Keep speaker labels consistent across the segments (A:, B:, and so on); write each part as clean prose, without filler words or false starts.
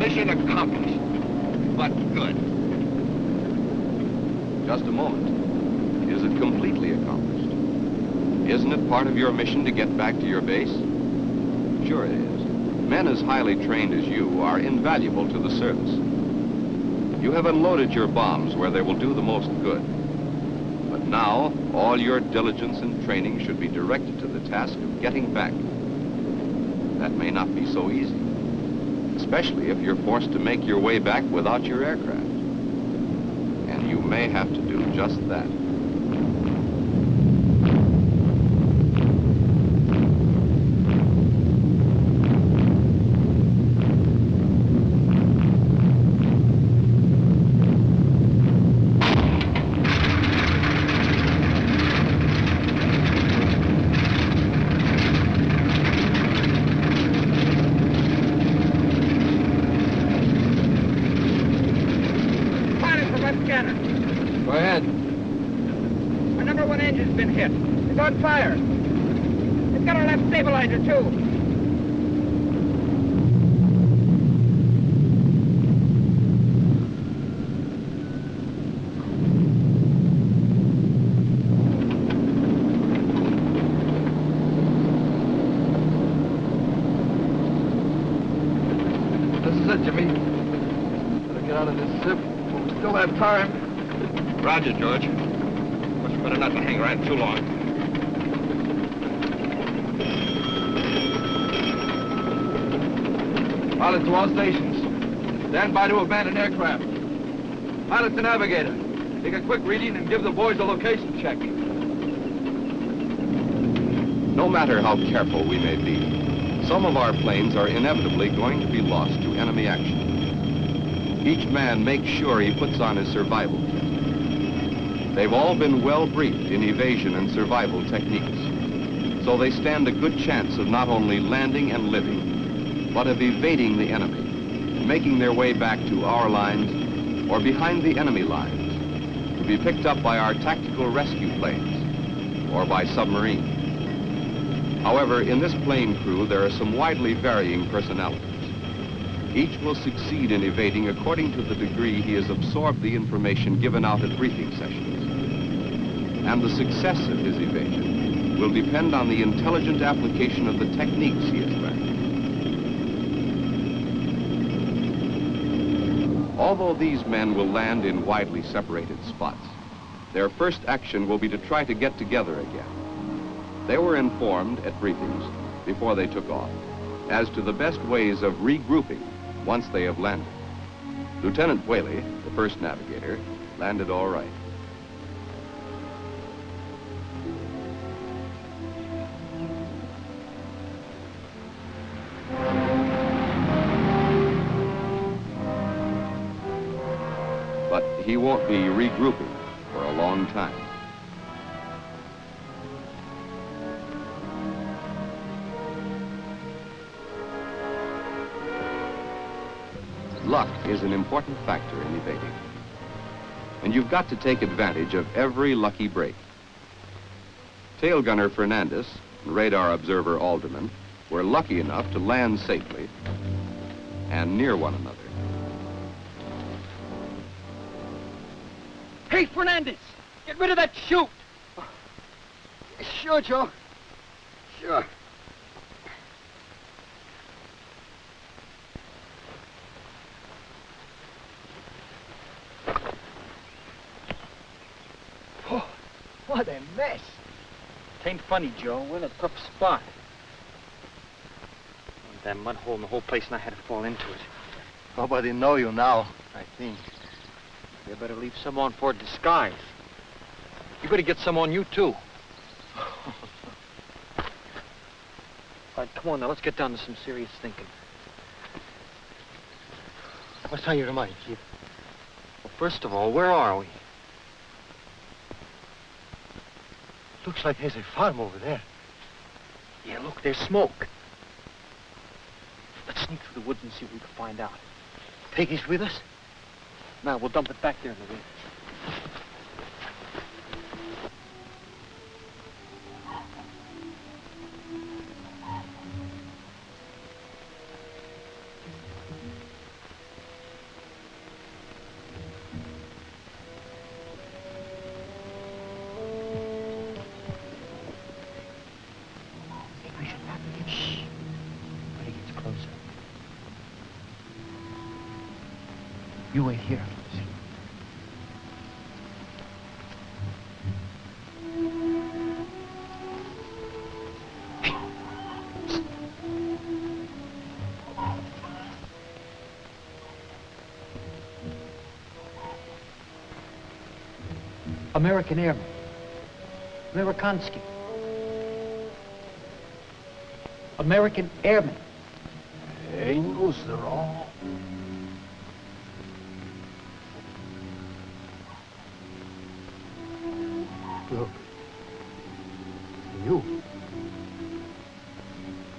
A: Mission accomplished. But good.
B: Just a moment. Is it completely accomplished? Isn't it part of your mission to get back to your base? Sure it is. Men as highly trained as you are invaluable to the service. You have unloaded your bombs where they will do the most good. But now, all your diligence and training should be directed to the task of getting back. That may not be so easy, especially if you're forced to make your way back without your aircraft. And you may have to do just that.
C: Go ahead.
A: Our number one engine's been hit. It's on fire. It's got our left stabilizer, too.
C: This is it, Jimmy. Better get out of this ship. We still have time.
A: Roger, George. Much better not to hang around too long.
C: Pilots to all stations. Stand by to abandon aircraft. Pilot to navigator. Take a quick reading and give the boys a location check.
B: No matter how careful we may be, some of our planes are inevitably going to be lost to enemy action. Each man makes sure he puts on his survival kit. They've all been well briefed in evasion and survival techniques, so they stand a good chance of not only landing and living, but of evading the enemy, making their way back to our lines or behind the enemy lines, to be picked up by our tactical rescue planes or by submarine. However, in this plane crew, there are some widely varying personalities. Each will succeed in evading according to the degree he has absorbed the information given out at briefing sessions. And the success of his evasion will depend on the intelligent application of the techniques he has learned. Although these men will land in widely separated spots, their first action will be to try to get together again. They were informed at briefings, before they took off, as to the best ways of regrouping once they have landed. Lieutenant Whaley, the first navigator, landed all right. But he won't be regrouping for a long time. Luck is an important factor in evading. And you've got to take advantage of every lucky break. Tail gunner Fernandez and radar observer Alderman were lucky enough to land safely and near one another.
A: Hey, Fernandez! Get rid of that chute!
C: Sure, Joe. Sure. Oh, what a mess.
D: Tain't funny, Joe. We're in a tough spot. That mud hole in the whole place, and I had to fall into it.
C: Nobody know you now, I think.
D: You better leave some on for a disguise. You better get some on you, too. All right, come on now, let's get down to some serious thinking.
C: What's on your mind, Chief?
D: Well, first of all, where are we?
C: Looks like there's a farm over there.
D: Yeah, look, there's smoke. Let's sneak through the woods and see what we can find out.
C: Take us with us?
D: Now, we'll dump it back there in the wind.
E: You wait here. American Airman. Amerikansky. American Airman.
F: Angels, they're all. Look.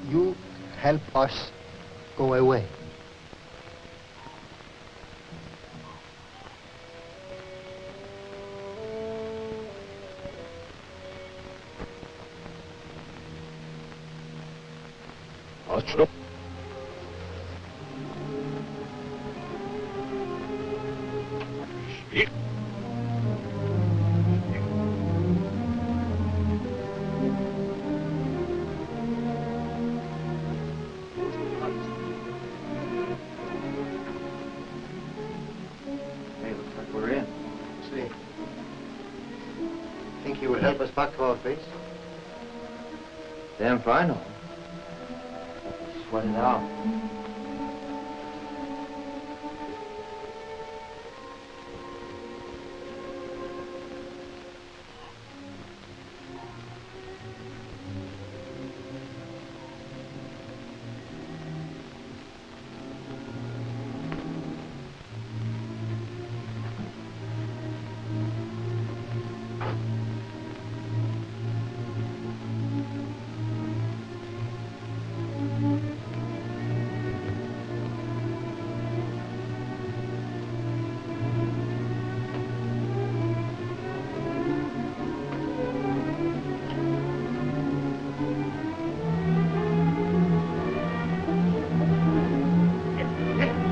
F: You help us go away.
G: Astro. Speak.
E: Hey, looks like we're in.
F: See. Think you will help us back to our base?
E: Damn if I know. Sweat it out.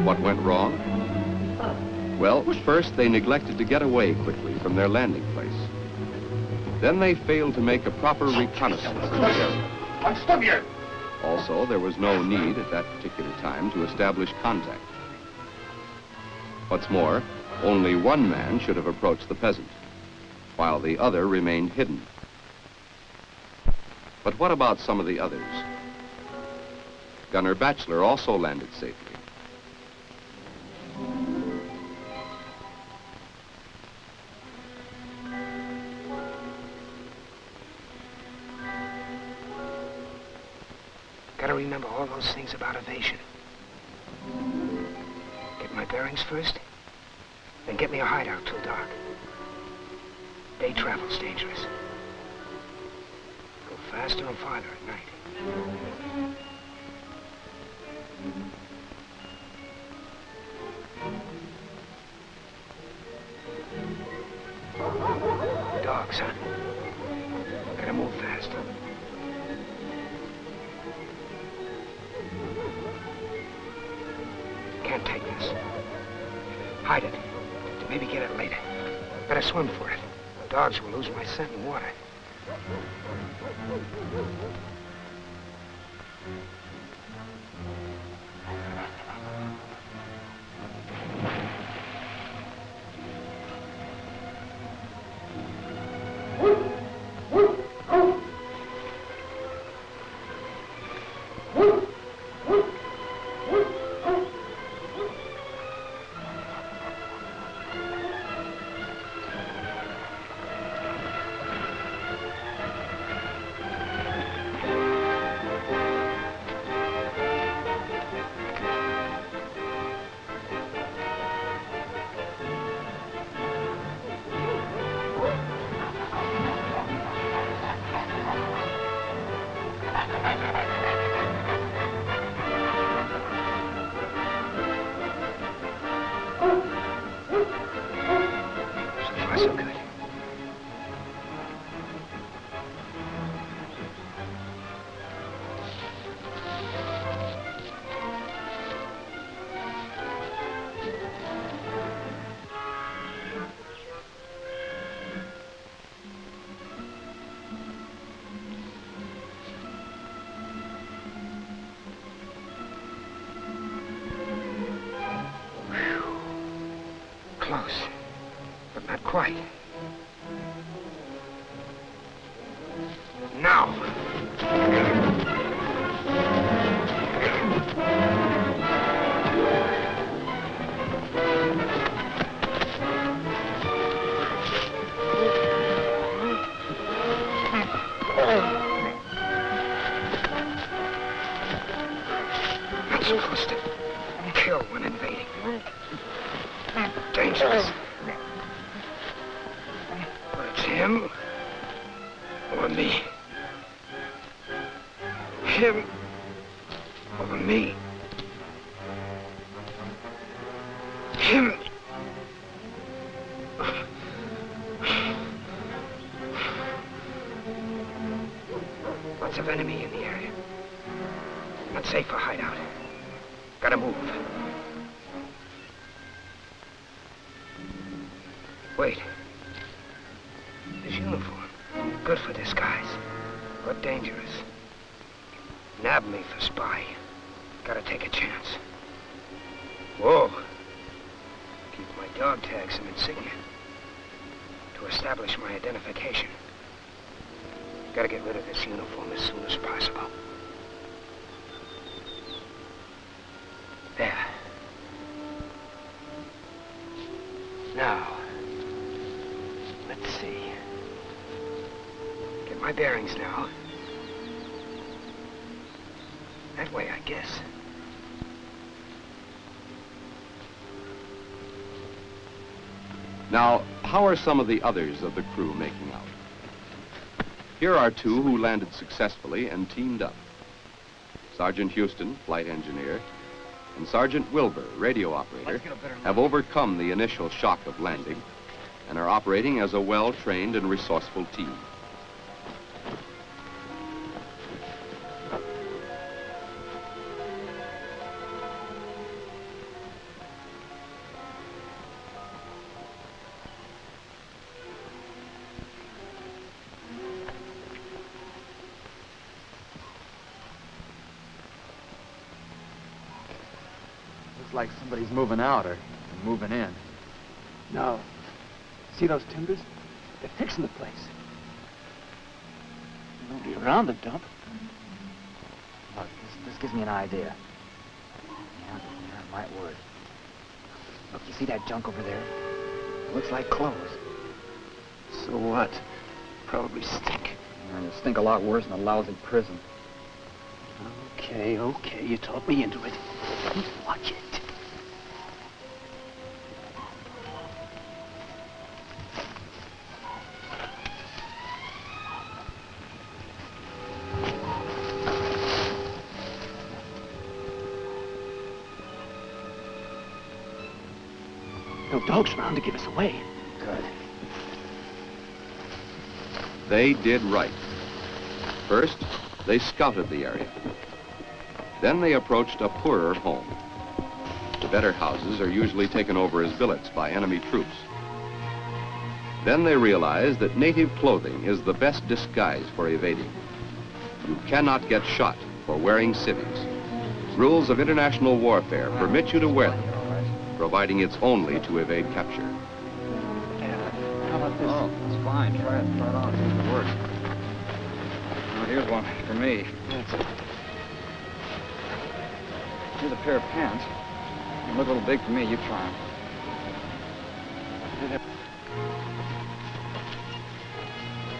B: What went wrong? Well, first they neglected to get away quickly from their landing place. Then they failed to make a proper reconnaissance of the area.
G: I'm stuck here.
B: Also, there was no need at that particular time to establish contact. What's more, only one man should have approached the peasant, while the other remained hidden. But what about some of the others? Gunner Batchelor also landed safely.
A: Gotta remember all those things about evasion. Get my bearings first, then get me a hideout till dark. Day travel's dangerous. Go faster and farther at night. Dogs, huh? Gotta move fast. Can't take this. Hide it. To maybe get it later. Better swim for it. Dogs will lose my scent in water. So good. close, but not quite. Now. Not supposed to kill when invading. Dangerous. But it's him or me. Him or me. Him. Lots of enemy in the area. Not safe for hideout. Gotta move. Wait. His uniform. Good for disguise, but dangerous. Nab me for spy. Gotta take a chance. Whoa. Keep my dog tag some insignia. To establish my identification. Gotta get rid of this uniform as soon as possible. There. Now, let's see. Get my bearings now. That way, I guess.
B: Now, how are some of the others of the crew making out? Here are two who landed successfully and teamed up. Sergeant Houston, flight engineer, and Sergeant Wilbur, radio operator, have overcome the initial shock of landing and are operating as a well-trained and resourceful team.
D: Like somebody's moving out or moving in.
H: No. See those timbers? They're fixing the place. Nobody around the dump.
E: Look, this gives me an idea. Yeah, it might work. Look, you see that junk over there? It looks like clothes.
H: So what? Probably stink.
E: And it'll stink a lot worse than a lousy prison.
H: Okay, you talked me into it. Watch it. No dogs around to give us away.
E: Good.
B: They did right. First, they scouted the area. Then they approached a poorer home. The better houses are usually taken over as billets by enemy troops. Then they realized that native clothing is the best disguise for evading. You cannot get shot for wearing civvies. Rules of international warfare permit you to wear them, providing it's only to evade capture.
H: How about this?
D: Oh, it's fine. Try it on. See if it works. Now, here's one for me.
H: That's it.
D: Here's a pair of pants. They look a little big for me. You try them.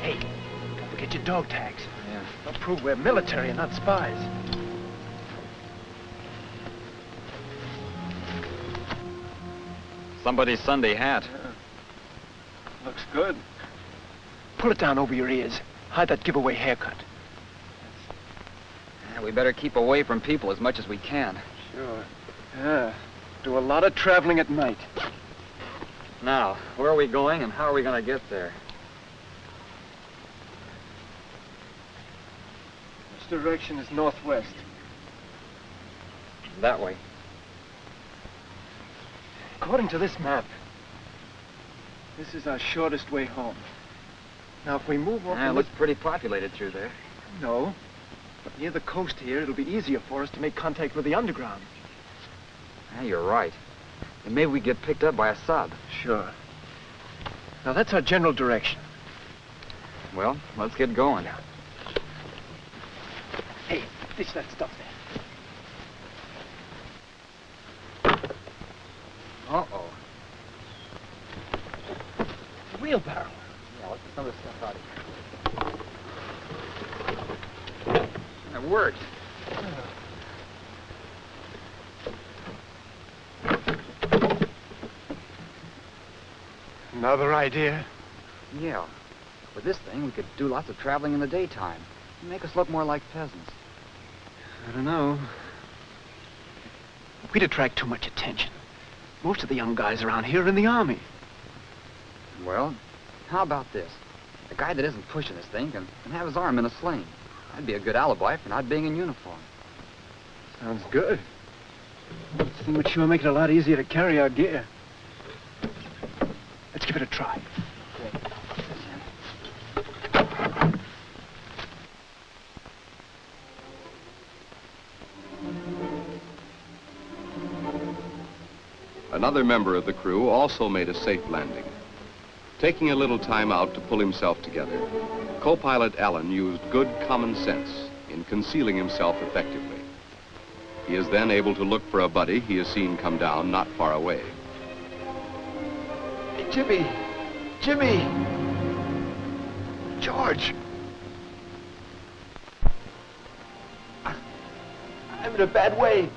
H: Hey, don't forget your dog tags.
D: Yeah.
H: They'll prove we're military and not spies.
D: Somebody's Sunday hat.
H: Looks good. Pull it down over your ears. Hide that giveaway haircut.
D: Yeah, we better keep away from people as much as we can.
H: Sure. Yeah. Do a lot of traveling at night.
D: Now, where are we going and how are we going to get there?
H: Which direction is northwest?
D: That way.
H: According to this map, this is our shortest way home. Now, if we move off...
D: Yeah, it looks pretty populated through there.
H: No. But near the coast here, it'll be easier for us to make contact with the underground.
D: Yeah, you're right.
E: And maybe we get picked up by a sub.
H: Sure. Now, that's our general direction.
E: Well, let's get going.
H: Hey, ditch that stuff there.
E: Uh-oh.
H: Wheelbarrow.
E: Yeah, let's get some of this stuff out of here. It worked.
F: Another idea?
E: Yeah. With this thing, we could do lots of traveling in the daytime. Make us look more like peasants.
H: I don't know. We'd attract too much attention. Most of the young guys around here are in the army.
E: Well, how about this? The guy that isn't pushing this thing can have his arm in a sling. That'd be a good alibi for not being in uniform.
H: Sounds good. This thing would sure make it a lot easier to carry our gear. Let's give it a try.
B: Another member of the crew also made a safe landing. Taking a little time out to pull himself together, co-pilot Allen used good common sense in concealing himself effectively. He is then able to look for a buddy he has seen come down not far away.
H: Hey, Jimmy! Jimmy! George! I'm in a bad way.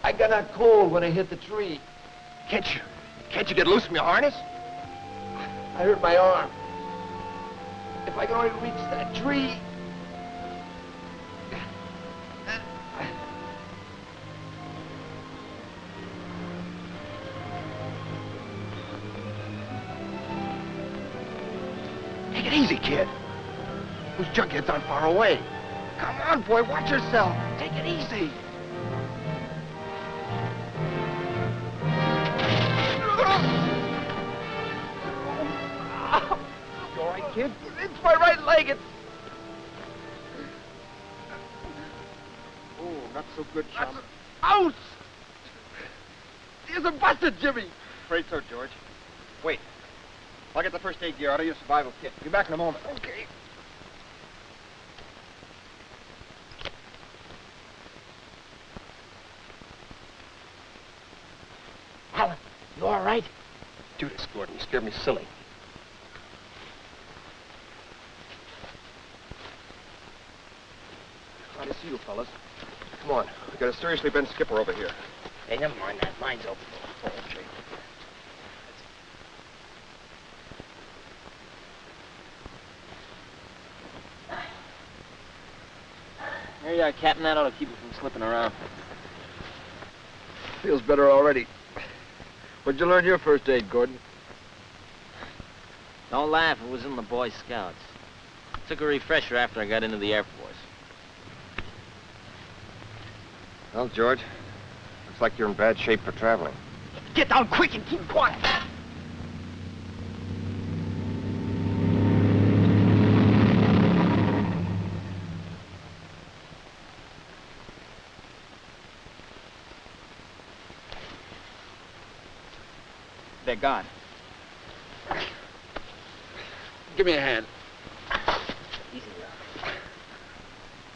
H: I got out cold when I hit the tree.
G: Can't you get loose from your harness?
H: I hurt my arm. If I could only reach that tree.
G: Take it easy, kid. Those junkheads aren't far away. Come on, boy, watch yourself. Take it easy.
H: You all right, kid? It's my right leg. It's...
G: Oh, not so good, chum.
H: Ouch! There's a busted, Jimmy.
G: Afraid so, George. Wait. I'll get the first aid gear out of your survival kit. Be back in a moment.
H: Okay.
G: Alan, you all right? Judas, Gordon, you scared me silly. Glad to see you, fellas. Come on. We got a seriously bent skipper over here.
A: Hey, never mind that. Mine's open.
G: Oh, okay.
A: There you are, Captain. That ought to keep you from slipping around.
C: Feels better already. Where'd you learn your first aid, Gordon?
A: Don't laugh. It was in the Boy Scouts. Took a refresher after I got into the Air Force.
G: Well, George, looks like you're in bad shape for traveling.
H: Get down quick and keep quiet. They're gone.
C: Give me a hand.
A: Easy now.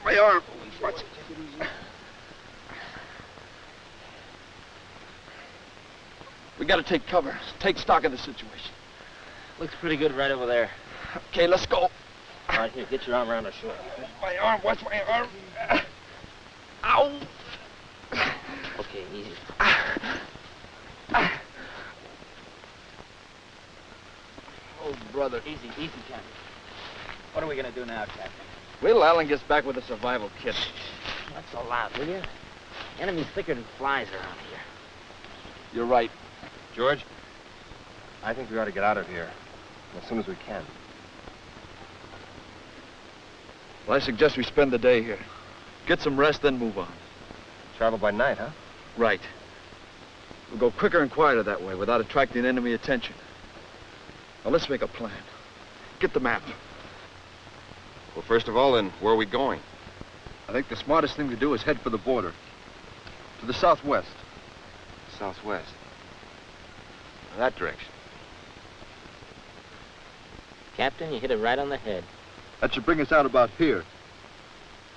C: My arm. Watch it. We gotta take cover. Take stock of the situation.
A: Looks pretty good right over there.
C: Okay, let's go.
A: All right, here, get your arm around her shoulder.
C: My arm. Watch my arm. Ow.
A: Okay, easy.
C: Oh, brother.
A: Easy, Captain. What are we gonna do now, Captain?
C: Wait till Alan gets back with a survival kit.
A: Not so loud, will you? Enemy's thicker than flies around here.
C: You're right.
G: George, I think we ought to get out of here as soon as we can.
C: Well, I suggest we spend the day here. Get some rest, then move on.
G: Travel by night, huh?
C: Right. We'll go quicker and quieter that way without attracting enemy attention. Now, let's make a plan. Get the map.
G: Well, first of all, then, where are we going?
C: I think the smartest thing to do is head for the border. To the southwest.
G: Southwest.
I: That direction.
J: Captain, you hit it right on the head.
C: That should bring us out about here.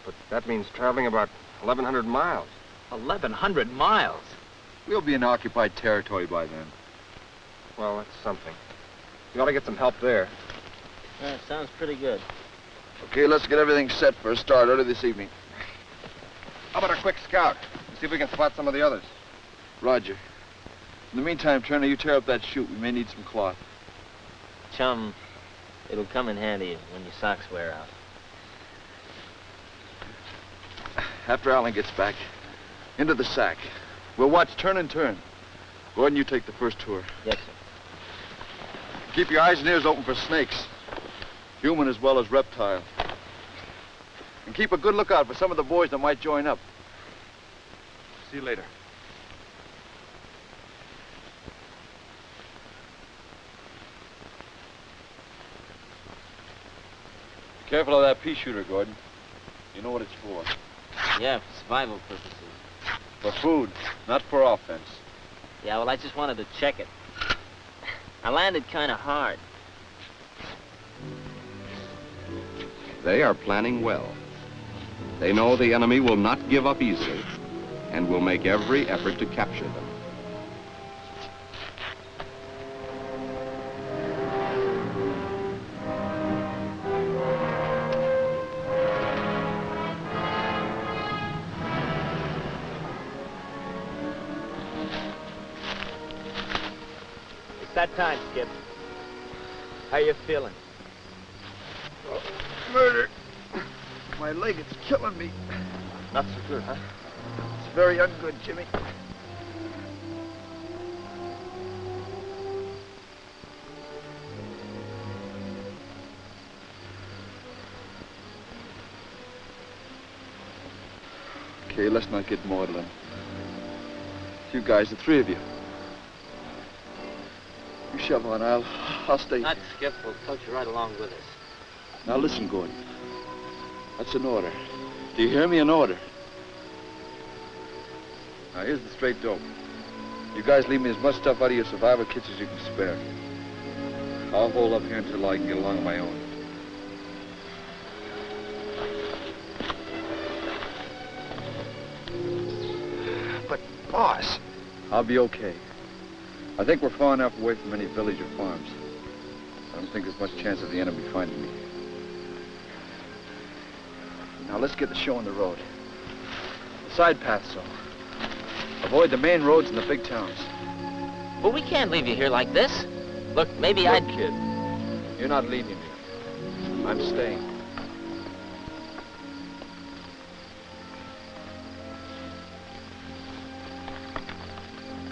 I: But that means traveling about 1,100 miles.
D: 1,100 miles?
C: We'll be in occupied territory by then.
I: Well, that's something. We ought to get some help there.
J: Sounds pretty good.
C: Okay, let's get everything set for a start early this evening.
I: How about a quick scout? See if we can spot some of the others.
C: Roger. In the meantime, Turner, you tear up that chute. We may need some cloth.
J: Chum, it'll come in handy when your socks wear out.
C: After Allen gets back, into the sack. We'll watch turn and turn. Gordon, you take the first tour.
J: Yes, sir.
C: Keep your eyes and ears open for snakes. Human as well as reptile. And keep a good lookout for some of the boys that might join up.
I: See you later.
C: Careful of that pea shooter, Gordon. You know what it's for.
J: Yeah, for survival purposes.
C: For food, not for offense.
J: Yeah, well, I just wanted to check it. I landed kind of hard.
B: They are planning well. They know the enemy will not give up easily and will make every effort to capture them.
D: It's that time, Skip. How you feeling?
C: Oh, murder. My leg, it's killing me.
I: Not so good, huh?
C: It's very ungood, Jimmy. Okay, let's not get maudlin. You guys, the three of you. You shove on, I'll stay.
J: Not Skip, we'll tote you right along with us.
C: Now listen, Gordon. That's an order. Do you hear me? An order. Now here's the straight dope. You guys leave me as much stuff out of your survival kits as you can spare. I'll hold up here until I can get along on my own.
A: But, boss...
C: I'll be okay. I think we're far enough away from any village or farms. I don't think there's much chance of the enemy finding me. Now let's get the show on the road. The side paths, so. Avoid the main roads in the big towns.
J: But we can't leave you here like this. Look, maybe
C: Look,
J: I'd...
C: kid, you're not leaving me. I'm staying.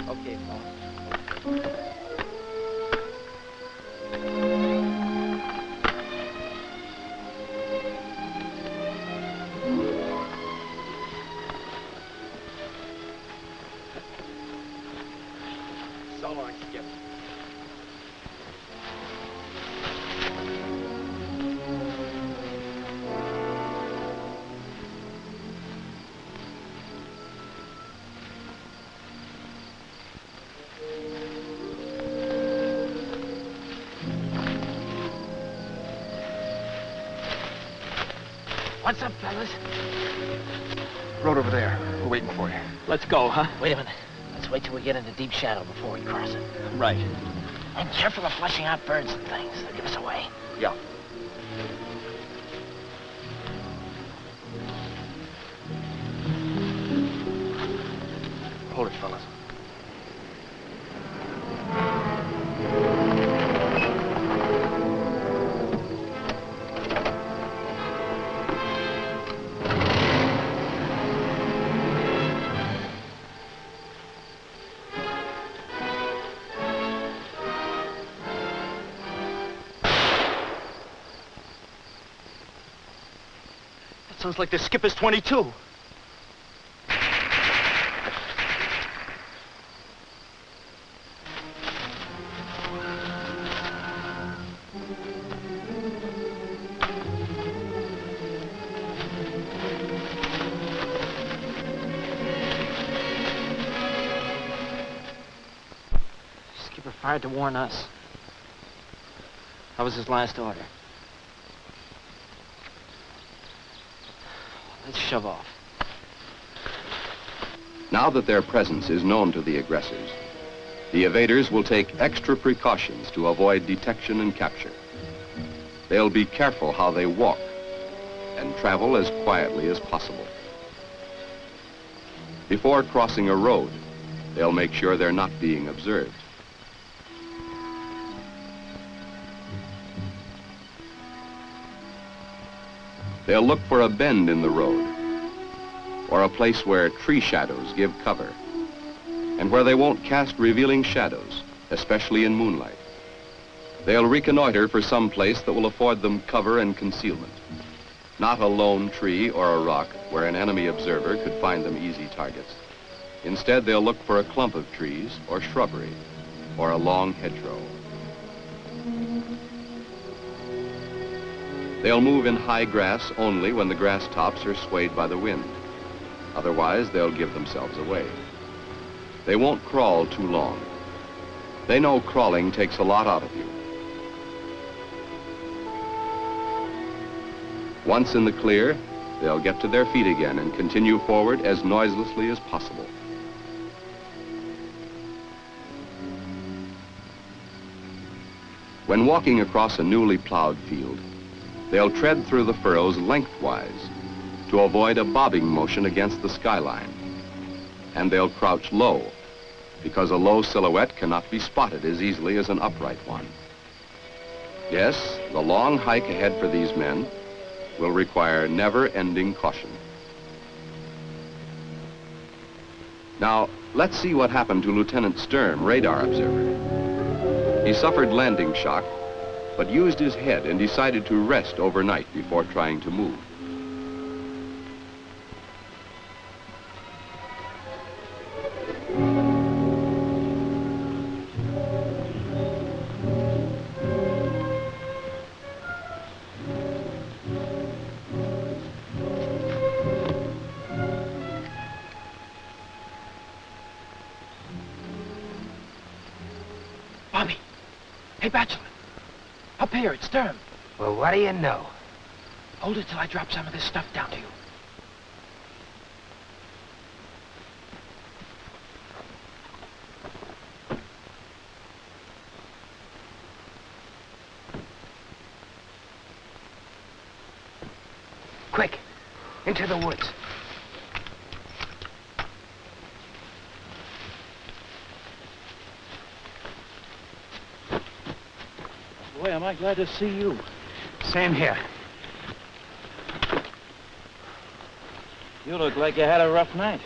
J: Okay, Paul.
D: So long, Skip.
J: What's up, fellas?
I: Road over there. We're waiting for you.
D: Let's go, huh?
J: Wait a minute. Let's wait till we get into deep shadow before we cross it.
D: Right.
J: And careful of flushing out birds and things. They'll give us away.
I: Yeah. Hold it, fellas.
D: Sounds like the skipper's 22. Skipper fired to warn us. That was his last order. Let's shove off.
B: Now that their presence is known to the aggressors, the evaders will take extra precautions to avoid detection and capture. They'll be careful how they walk and travel as quietly as possible. Before crossing a road, they'll make sure they're not being observed. They'll look for a bend in the road, or a place where tree shadows give cover, and where they won't cast revealing shadows, especially in moonlight. They'll reconnoiter for some place that will afford them cover and concealment. Not a lone tree or a rock where an enemy observer could find them easy targets. Instead, they'll look for a clump of trees or shrubbery, or a long hedgerow. They'll move in high grass only when the grass tops are swayed by the wind. Otherwise, they'll give themselves away. They won't crawl too long. They know crawling takes a lot out of you. Once in the clear, they'll get to their feet again and continue forward as noiselessly as possible. When walking across a newly plowed field, they'll tread through the furrows lengthwise to avoid a bobbing motion against the skyline. And they'll crouch low, because a low silhouette cannot be spotted as easily as an upright one. Yes, the long hike ahead for these men will require never-ending caution. Now, let's see what happened to Lieutenant Sturm, radar observer. He suffered landing shock, but used his head and decided to rest overnight before trying to move.
H: Bobby! Hey, Bachelor! Up here, it's Sturm.
A: Well, what do you know?
H: Hold it till I drop some of this stuff down to you.
A: Quick, into the woods.
H: Boy, am I glad to see you.
A: Same here.
J: You look like you had a rough night.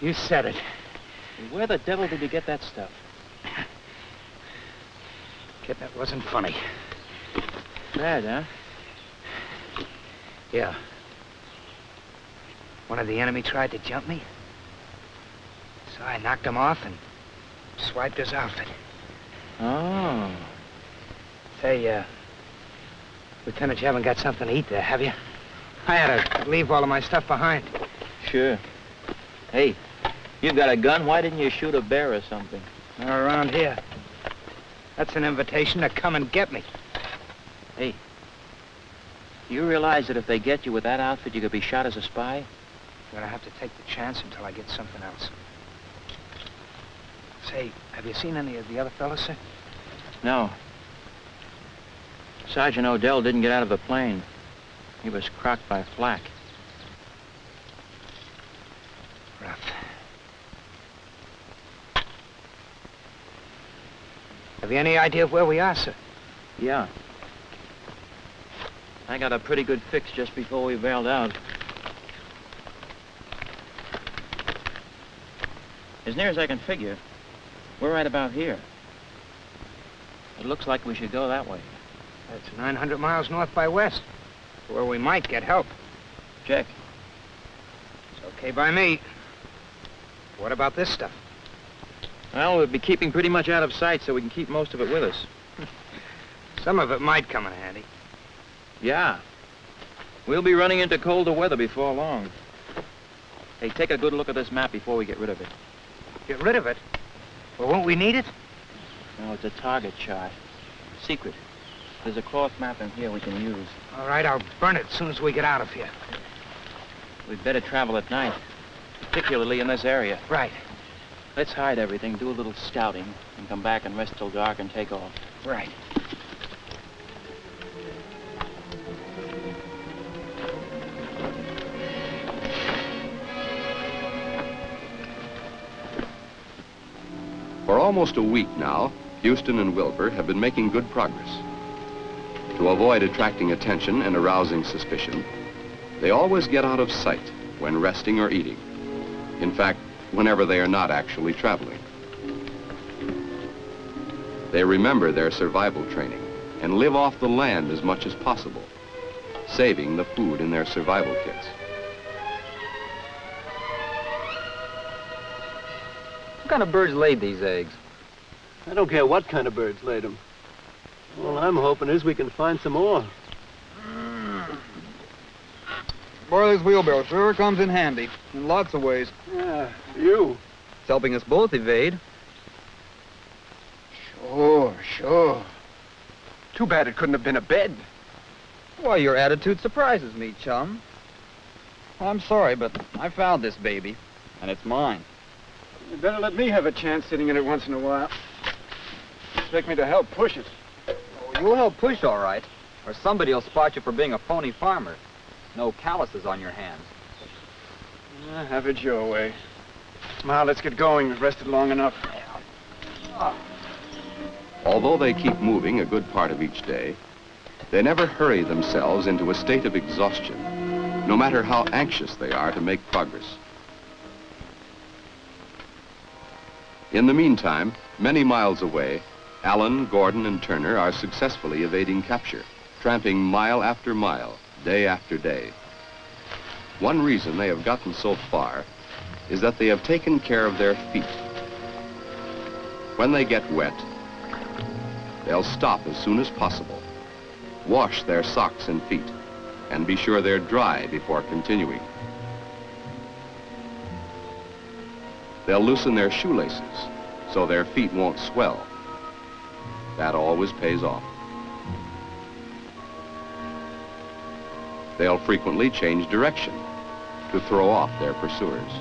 A: You said it.
J: Where the devil did you get that stuff?
A: Kid, that wasn't funny.
J: Bad, huh?
A: Yeah. One of the enemy tried to jump me. So I knocked him off and swiped his outfit.
J: Oh.
A: Say, Lieutenant, you haven't got something to eat there, have you? I had to leave all of my stuff behind.
J: Sure. Hey, you got a gun? Why didn't you shoot a bear or something?
A: Not around here. That's an invitation to come and get me.
J: Hey, do you realize that if they get you with that outfit, you could be shot as a spy?
A: I'm gonna have to take the chance until I get something else. Say, have you seen any of the other fellas, sir?
J: No. Sergeant Odell didn't get out of the plane. He was crocked by flak.
A: Rough. Have you any idea of where we are, sir?
J: Yeah. I got a pretty good fix just before we bailed out. As near as I can figure, we're right about here. It looks like we should go that way.
A: That's 900 miles north by west, where we might get help.
J: Check.
A: It's okay by me. What about this stuff?
J: Well, we'll be keeping pretty much out of sight so we can keep most of it with us.
A: Some of it might come in handy.
J: Yeah. We'll be running into colder weather before long. Hey, take a good look at this map before we get rid of it.
A: Get rid of it? Well, won't we need it?
J: No, it's a target chart. Secret. There's a cloth map in here we can use.
A: All right, I'll burn it as soon as we get out of here.
J: We'd better travel at night, particularly in this area.
A: Right.
J: Let's hide everything, do a little scouting, and come back and rest till dark and take off.
A: Right.
B: For almost a week now, Houston and Wilbur have been making good progress. To avoid attracting attention and arousing suspicion, they always get out of sight when resting or eating. In fact, whenever they are not actually traveling. They remember their survival training and live off the land as much as possible, saving the food in their survival kits.
E: What kind of birds laid these eggs?
K: I don't care what kind of birds laid them. All I'm hoping is we can find some more.
E: Boy, this wheelbarrow sure comes in handy in lots of ways.
K: Yeah, you.
E: It's helping us both evade.
G: Sure. Too bad it couldn't have been a bed.
E: Why, your attitude surprises me, chum. I'm sorry, but I found this baby, and it's mine.
H: You better let me have a chance sitting in it once in a while. Expect me to help push it.
E: Oh, you'll help push, all right. Or somebody will spot you for being a phony farmer. No calluses on your hands.
H: Have it your way. Now, let's get going. We've rested long enough.
B: Although they keep moving a good part of each day, they never hurry themselves into a state of exhaustion, no matter how anxious they are to make progress. In the meantime, many miles away, Allen, Gordon, and Turner are successfully evading capture, tramping mile after mile, day after day. One reason they have gotten so far is that they have taken care of their feet. When they get wet, they'll stop as soon as possible, wash their socks and feet, and be sure they're dry before continuing. They'll loosen their shoelaces so their feet won't swell. That always pays off. They'll frequently change direction to throw off their pursuers.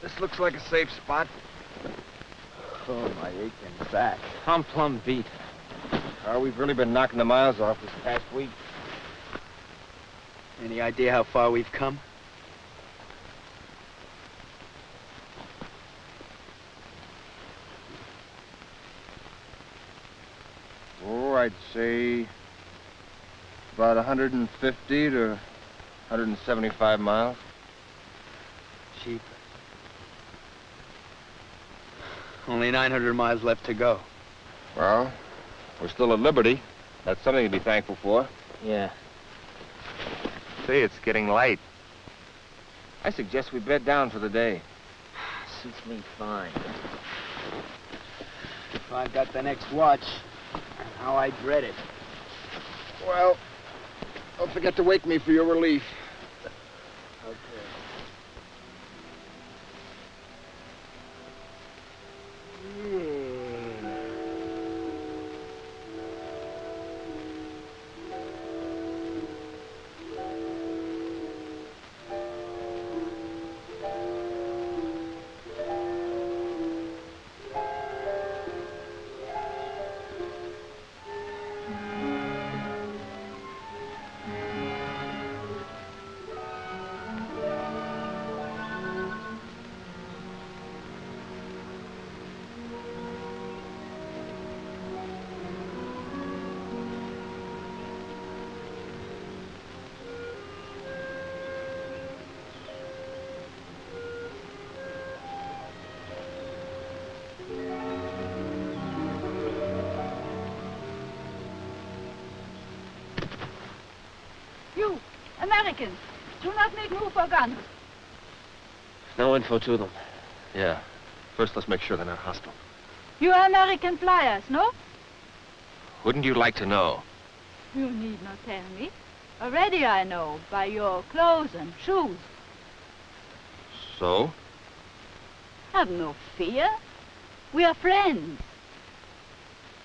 G: This looks like a safe spot.
I: Oh, my aching back. I'm plumb beat. We've really been knocking the miles off this past week.
K: Any idea how far we've come?
I: Oh, I'd say about 150 to 175 miles.
K: Cheap. Only 900 miles left to go.
I: Well, we're still at liberty. That's something to be thankful for.
J: Yeah.
I: Say, it's getting light. I suggest we bed down for the day.
J: Suits me fine.
K: If I've got the next watch, how I dread it.
G: Well, don't forget to wake me for your relief.
K: Okay.
L: Americans. Do not make move for guns.
I: No info to them.
M: Yeah. First, let's make sure they're not hostile.
L: You are American flyers, no?
M: Wouldn't you like to know?
L: You need not tell me. Already I know, by your clothes and shoes.
M: So?
L: Have no fear. We are friends.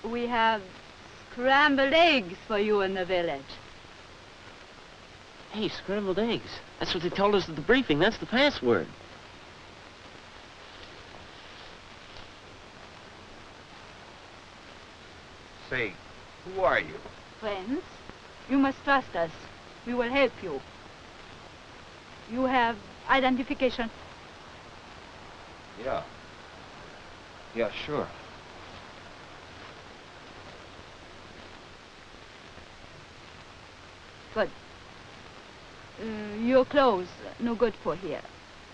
L: We have scrambled eggs for you in the village.
J: Hey, scrambled eggs. That's what they told us at the briefing. That's the password.
B: Say, who are you?
L: Friends, you must trust us. We will help you. You have identification.
B: Yeah. Yeah, sure.
L: Good. Your clothes, no good for here.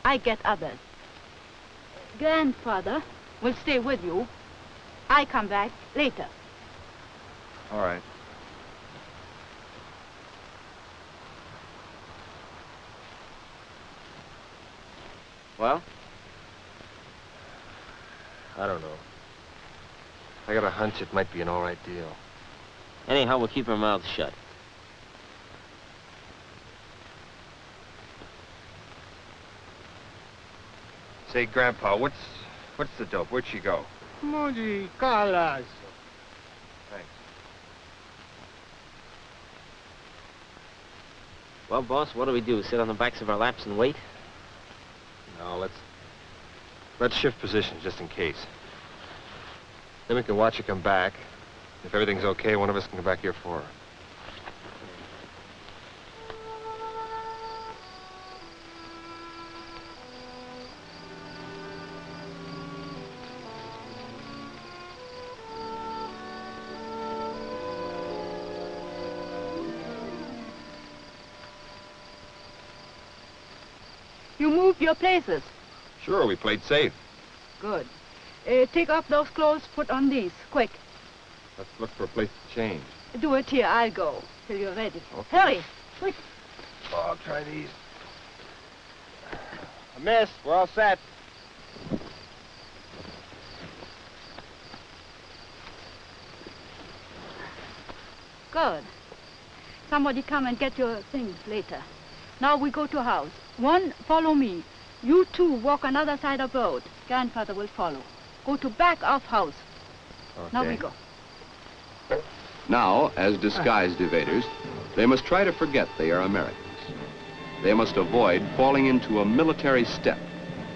L: I get others. Grandfather will stay with you. I come back later.
B: All right.
I: Well?
M: I don't know. I got a hunch it might be an all right deal.
J: Anyhow, we'll keep our mouths shut.
B: Say, Grandpa, what's the dope? Where'd she go?
F: Muji Kalas.
B: Thanks.
J: Well, boss, what do we do? Sit on the backs of our laps and wait?
M: No, let's shift positions just in case. Then we can watch her come back. If everything's okay, one of us can come back here for her.
L: You move your places.
B: Sure, we played safe.
L: Good. Take off those clothes, put on these, quick.
B: Let's look for a place to change.
L: Do it here, I'll go, till you're ready. Okay. Hurry, quick.
C: Oh, I'll try these.
I: Miss, we're all set.
L: Good. Somebody come and get your things later. Now we go to house. One, follow me. You two walk on other side of road. Grandfather will follow. Go to back of house.
B: Okay.
L: Now we go.
B: Now, as disguised evaders, they must try to forget they are Americans. They must avoid falling into a military step,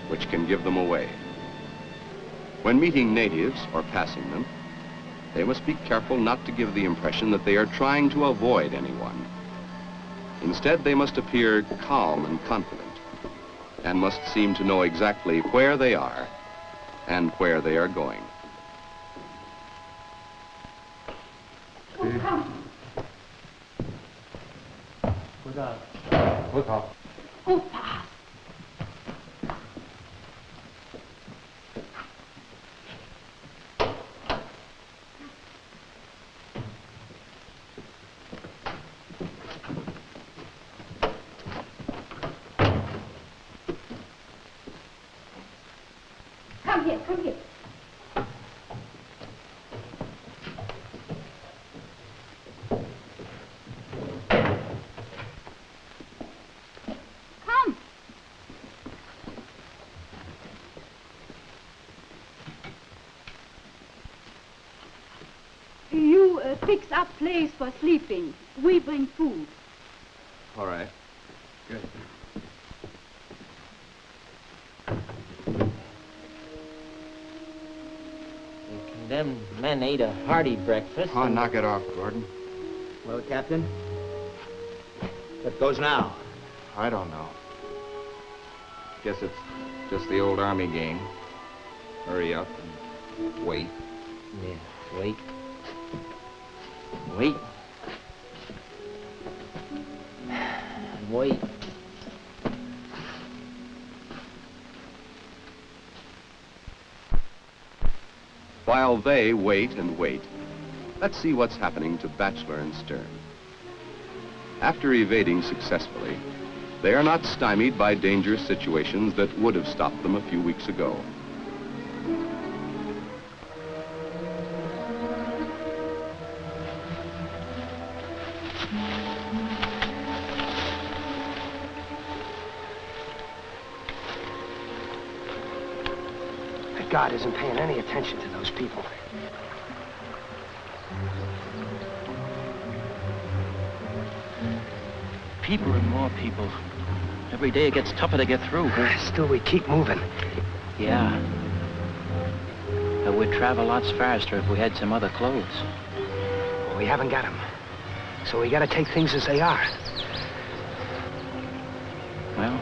B: which can give them away. When meeting natives or passing them, they must be careful not to give the impression that they are trying to avoid anyone. Instead, they must appear calm and confident, and must seem to know exactly where they are and where they are going.
L: Oh, come. Oh, pass. Come here, come here. Come. You fix up place for sleeping. We bring food.
B: All right. Good.
J: Them men ate a hearty breakfast.
B: Oh, knock it off, Gordon.
E: Well, Captain, what goes now?
B: I don't know. Guess it's just the old Army game. Hurry up and wait.
J: Yeah, wait. Wait. And wait.
B: While they wait and wait, let's see what's happening to Batchelor and Stern. After evading successfully, they are not stymied by dangerous situations that would have stopped them a few weeks ago.
A: That guard isn't paying any attention to those people.
J: People and more people. Every day it gets tougher to get through.
A: Still, we keep moving.
J: Yeah. But we'd travel lots faster if we had some other clothes.
A: Well, we haven't got them. So we gotta take things as they are.
J: Well,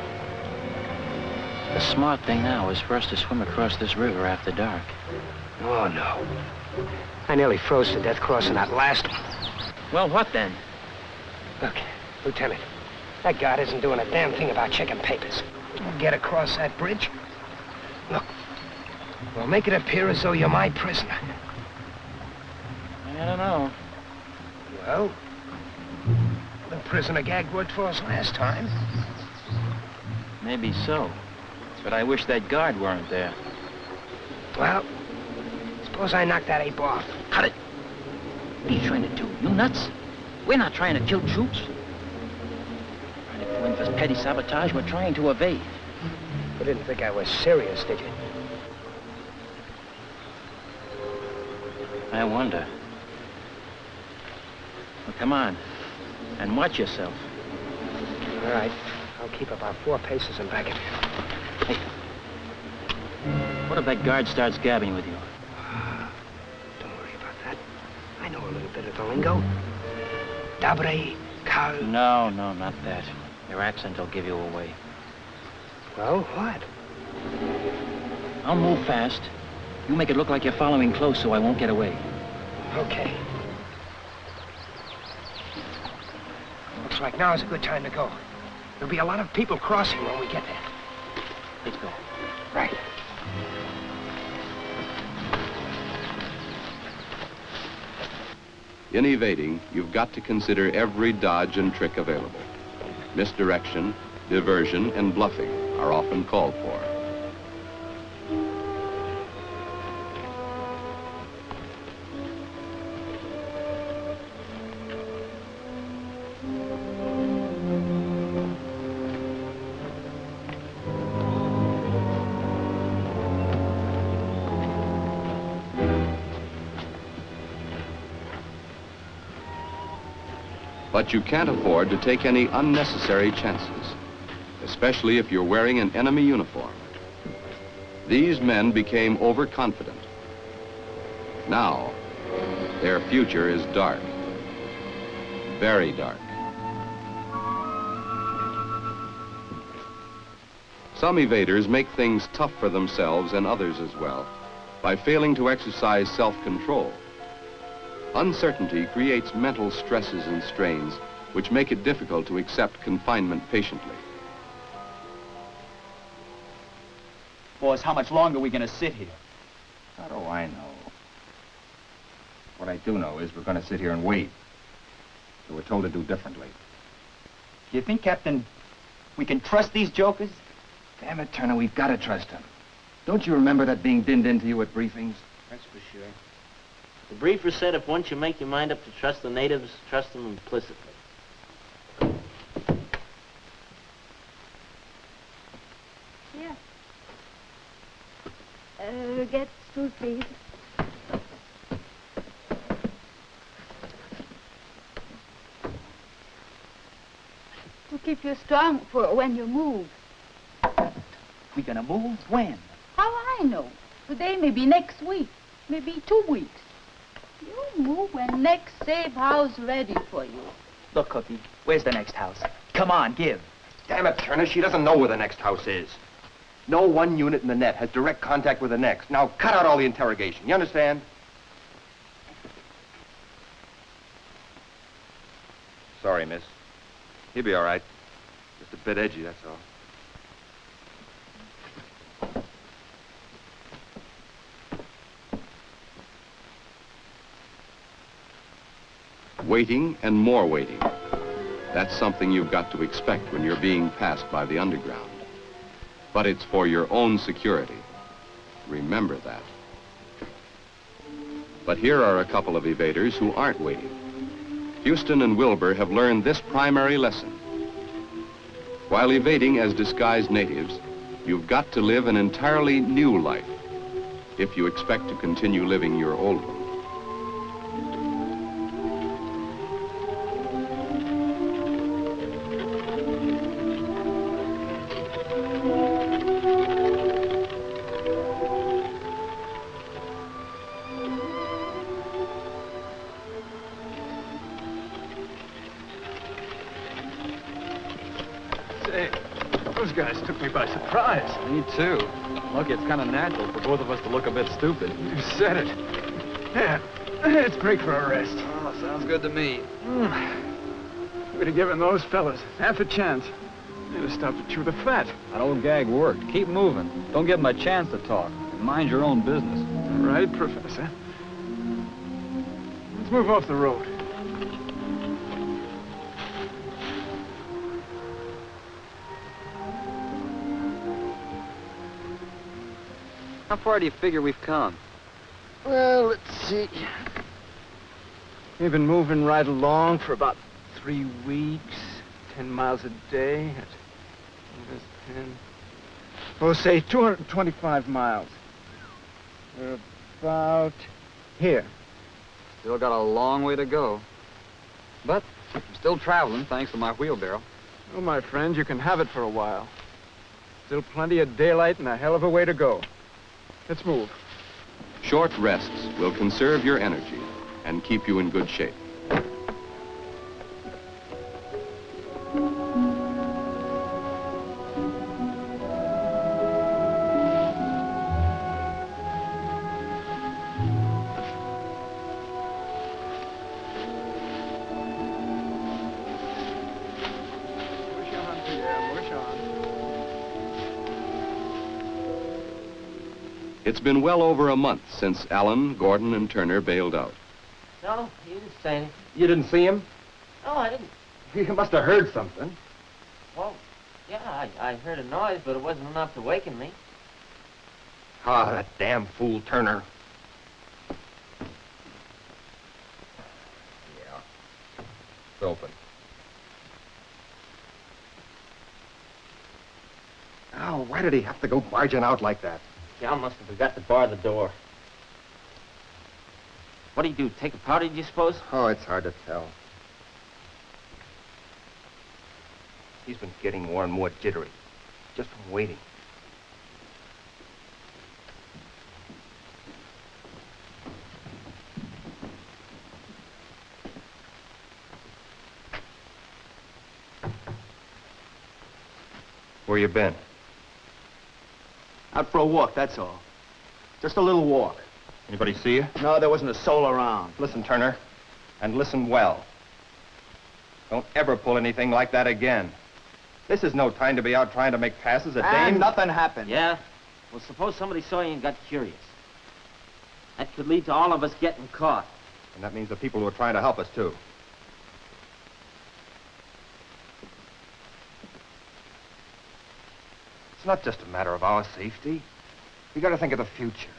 J: the smart thing now is for us to swim across this river after dark.
A: Oh, no. I nearly froze to death crossing that last one.
J: Well, what then?
A: Look, Lieutenant, that guard isn't doing a damn thing about checking papers. We'll get across that bridge. Look, we'll make it appear as though you're my prisoner.
J: I don't know.
A: Well, the prisoner gag worked for us last time.
J: Maybe so. But I wish that guard weren't there.
A: Well, suppose I knock that ape off.
J: Cut it! What are you trying to do? You nuts? We're not trying to kill troops. Trying to go in for petty sabotage. We're trying to evade.
A: You didn't think I was serious, did you?
J: I wonder. Well, come on. And watch yourself.
A: All right. I'll keep about 4 paces in back of you.
J: Hey. What if that guard starts gabbing with you?
A: Don't worry about that. I know a little bit of the lingo. Dobre, Karl.
J: No, not that. Your accent will give you away.
A: Well, what?
J: I'll move fast. You make it look like you're following close so I won't get away.
A: Okay. Looks like now is a good time to go. There'll be a lot of people crossing when we get there.
J: Let's go.
A: Right.
B: In evading, you've got to consider every dodge and trick available. Misdirection, diversion, and bluffing are often called for. But you can't afford to take any unnecessary chances, especially if you're wearing an enemy uniform. These men became overconfident. Now, their future is dark, very dark. Some evaders make things tough for themselves and others as well by failing to exercise self-control. Uncertainty creates mental stresses and strains which make it difficult to accept confinement patiently.
N: Boss, how much longer are we gonna sit here?
I: How do I know? What I do know is we're gonna sit here and wait. So we're told to do differently.
N: Do you think, Captain, we can trust these jokers?
I: Damn it, Turner, we've got to trust them. Don't you remember that being dinned into you at briefings?
O: That's for sure. The briefer said if once you make your mind up to trust the natives, trust them implicitly.
L: Yeah. Get stool, please. To keep you strong for when you move.
N: We gonna move? When?
L: How I know? Today, maybe next week, maybe 2 weeks. You move when next safe house ready for you.
N: Look, Cookie, where's the next house? Come on, give.
I: Damn it, Turner, she doesn't know where the next house is. No one unit in the net has direct contact with the next. Now, cut out all the interrogation. You understand? Sorry, miss. He'll be all right. Just a bit edgy, that's all.
B: Waiting and more waiting. That's something you've got to expect when you're being passed by the underground. But it's for your own security. Remember that. But here are a couple of evaders who aren't waiting. Houston and Wilbur have learned this primary lesson. While evading as disguised natives, you've got to live an entirely new life if you expect to continue living your old one.
H: Say, those guys took me by surprise.
D: Me too. Look, it's kind of natural for both of us to look a bit stupid.
H: You said it. Yeah, it's great for a rest.
D: Oh, sounds good to me.
H: We'd have given those fellas half a chance. They'd have stopped to chew the fat.
D: That old gag worked. Keep moving. Don't give them a chance to talk. And mind your own business.
H: Right, Professor. Let's move off the road.
D: How far do you figure we've come?
H: Well, let's see. We've been moving right along for about 3 weeks, 10 miles a day. That's 10. We'll say 225 miles. We're about here.
D: Still got a long way to go. But I'm still traveling, thanks to my wheelbarrow.
H: Oh, my friend, you can have it for a while. Still plenty of daylight and a hell of a way to go. Let's move.
B: Short rests will conserve your energy and keep you in good shape. It's been well over a month since Allen, Gordon, and Turner bailed out.
O: No, he didn't say anything.
I: You didn't see him?
O: No, I didn't.
I: You must have heard something.
O: Well, yeah, I heard a noise, but it wasn't enough to waken me.
I: Ah, that damn fool Turner. Yeah. It's open. Oh, why did he have to go barging out like that?
O: Cal must have forgot to bar the door. What do you do, take a powder, do you suppose?
I: Oh, it's hard to tell. He's been getting more and more jittery, just from waiting. Where you been?
N: Out for a walk, that's all. Just a little walk.
I: Anybody see you?
N: No, there wasn't a soul around.
I: Listen, Turner, and listen well. Don't ever pull anything like that again. This is no time to be out trying to make passes at
N: And
I: dames.
N: nothing happened.
O: Yeah? Well, suppose somebody saw you and got curious. That could lead to all of us getting caught.
I: And that means the people who are trying to help us, too. It's not just a matter of our safety. We got to think of the future.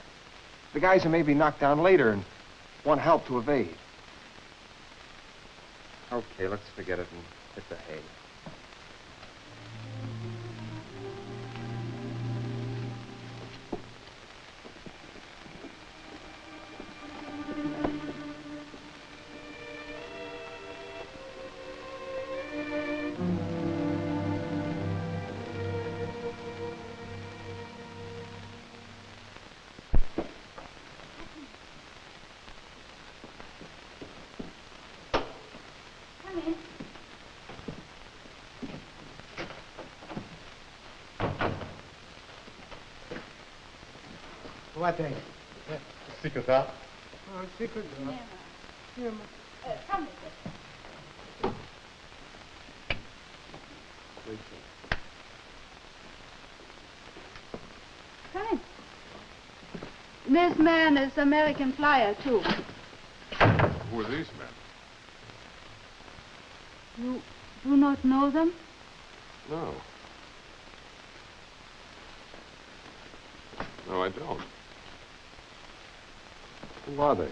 I: The guys who may be knocked down later and want help to evade. Okay, let's forget it and hit the hay.
G: What is?
C: Secret out.
G: Oh, secret. Yeah.
L: Come in. This man is American flyer, too.
C: Who are these men?
L: You Do not know them?
P: No. No, I don't. Who are they?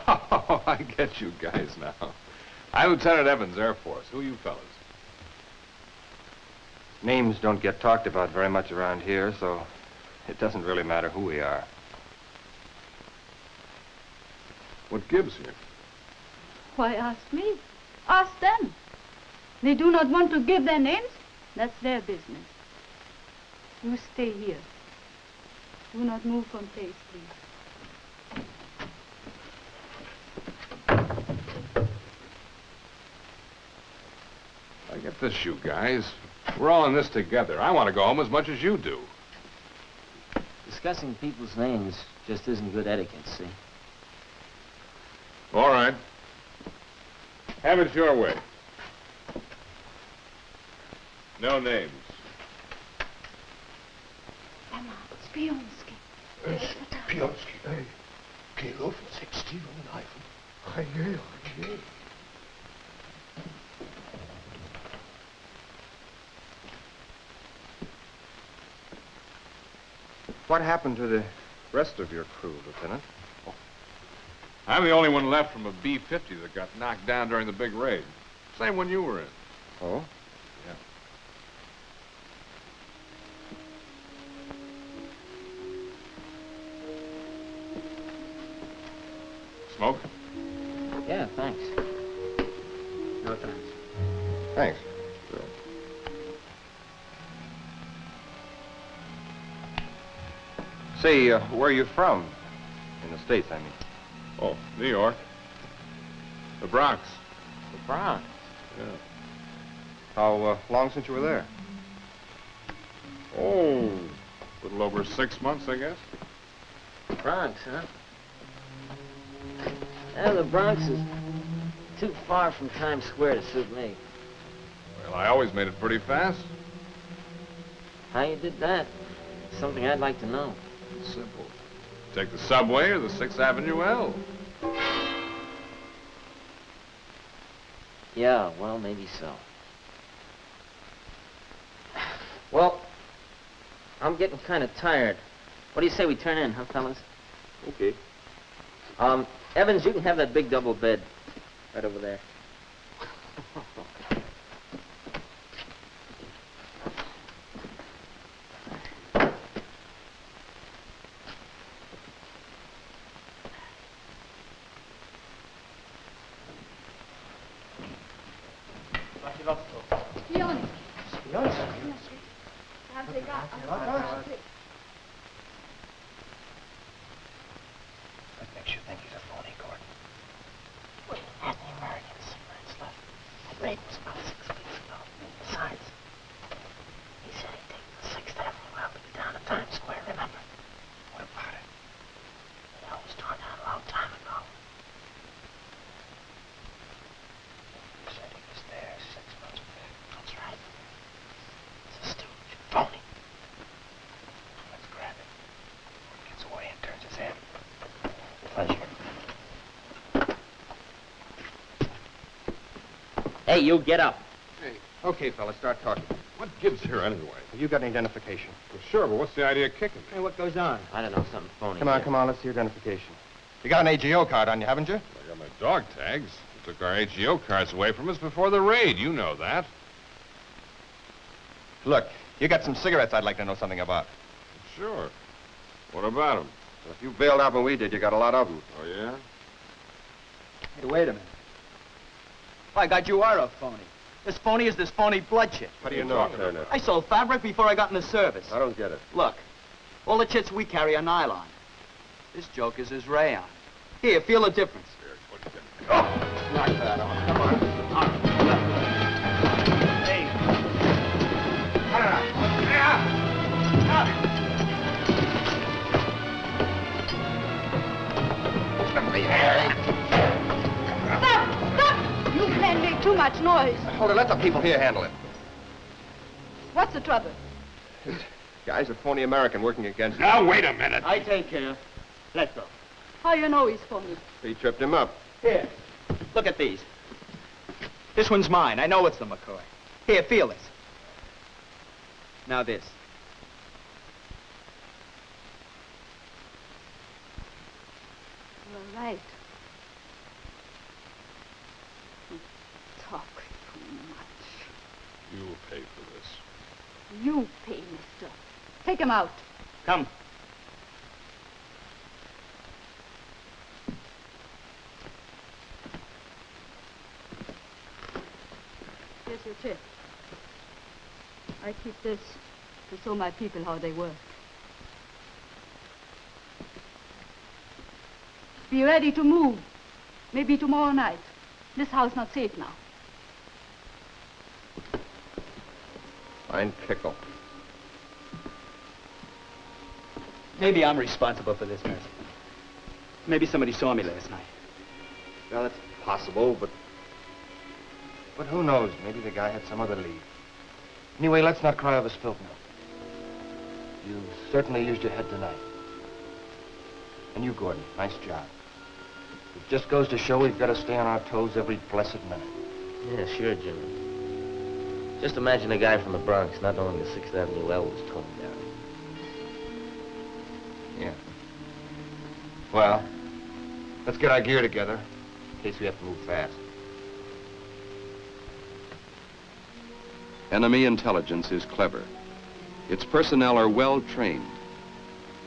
P: Oh, I get you guys now. I'm Lieutenant Evans, Air Force. Who are you fellas?
I: Names don't get talked about very much around here, so it doesn't really matter who we are.
P: What gives here?
L: Why ask me? Ask them. They do not want to give their names? That's their business. You stay here. Do not move from place, please.
P: I get this, you guys. We're all in this together. I want to go home as much as you do.
O: Discussing people's names just isn't good etiquette, see?
P: All right. Have it your way. No names.
L: Emma, Spionski.
G: Spionski, hey. Geloof 16 und Eifen. Hey.
I: What happened to the rest of your crew, Lieutenant?
P: Oh. I'm the only one left from a B-50 that got knocked down during the big raid. Same one you were in.
I: Oh?
P: Yeah. Smoke?
O: Yeah, thanks.
E: No thanks.
I: Thanks.
P: Sure.
I: Say, where are you from? In the States, I mean.
P: Oh, New York. The Bronx.
I: The Bronx?
P: Yeah.
I: How long since you were there?
P: Oh, a little over 6 months, I guess.
O: Bronx, huh? Yeah, the Bronx is too far from Times Square to suit me.
P: Well, I always made it pretty fast.
O: How you did that? Something I'd like to know.
P: It's simple. Take the subway or the 6th Avenue L.
O: Yeah, well, maybe so. Well, I'm getting kind of tired. What do you say we turn in, huh, fellas?
I: Okay.
O: Evans, you can have that big double bed right over there.
G: What makes you think he's a phony, Gordon? We had the American cigarettes left. That raid was about 6 weeks ago. Besides, he said he'd take the 6th Avenue out to get down to Times Square, remember? What about it? The hell was torn down a long time ago. He said he was there 6 months back. That's right. He's a stooge, phony. Let's grab it. Before he gets away and turns his head. Pleasure.
O: Hey, you get up.
I: Hey, okay, fellas, start talking.
P: What gives here anyway?
I: Have you got an identification?
P: Well, sure, but what's the idea of kicking me?
E: Hey, what goes on?
O: I don't know, something phony.
I: Come on,
O: here.
I: come on, let's see your identification. You got an AGO card on you, haven't you?
P: I got my dog tags. They took our AGO cards away from us before the raid. You know that.
I: Look, you got some cigarettes I'd like to know something about.
P: Sure. What about them?
I: Well, if you bailed out when we did, you got a lot of them.
P: Oh, yeah?
E: Hey, wait a minute. By God, you are a phony. As phony as this phony blood chit.
I: How do you know, Turner?
E: I sold fabric before I got in the service.
I: I don't get it.
E: Look, all the chits we carry are nylon. This joker's is rayon. Here, feel the difference.
I: Knock that off. Come on.
E: Hey.
L: Stop! You men make too much noise.
I: Hold it, let the people here handle it.
L: What's the trouble?
I: Guy's a phony American working against...
P: Now, wait a minute.
E: I take care. Let's go.
L: How How you know he's phony?
M: He tripped him up.
N: Here, look at these. This one's mine. I know it's the McCoy. Here, feel this. Now this.
L: You're right. You talk too much.
P: You'll pay for this.
L: You pay, mister. Take him out.
N: Come.
L: Here's your tip. I keep this to show my people how they work. Be ready to move. Maybe tomorrow night. This house not safe now.
M: Fine pickle.
N: Maybe I'm responsible for this mess. Maybe somebody saw me last night.
M: Well, it's possible, but who knows? Maybe the guy had some other lead. Anyway, let's not cry over spilt milk. You certainly used your head tonight. And you, Gordon, nice job. It just goes to show we've got to stay on our toes every blessed minute.
O: Yeah, sure, Jimmy. Just imagine a guy from the Bronx not knowing the 6th Avenue L was coming down.
M: Yeah. Well, let's get our gear together in case we have to move fast.
B: Enemy intelligence is clever. Its personnel are well trained.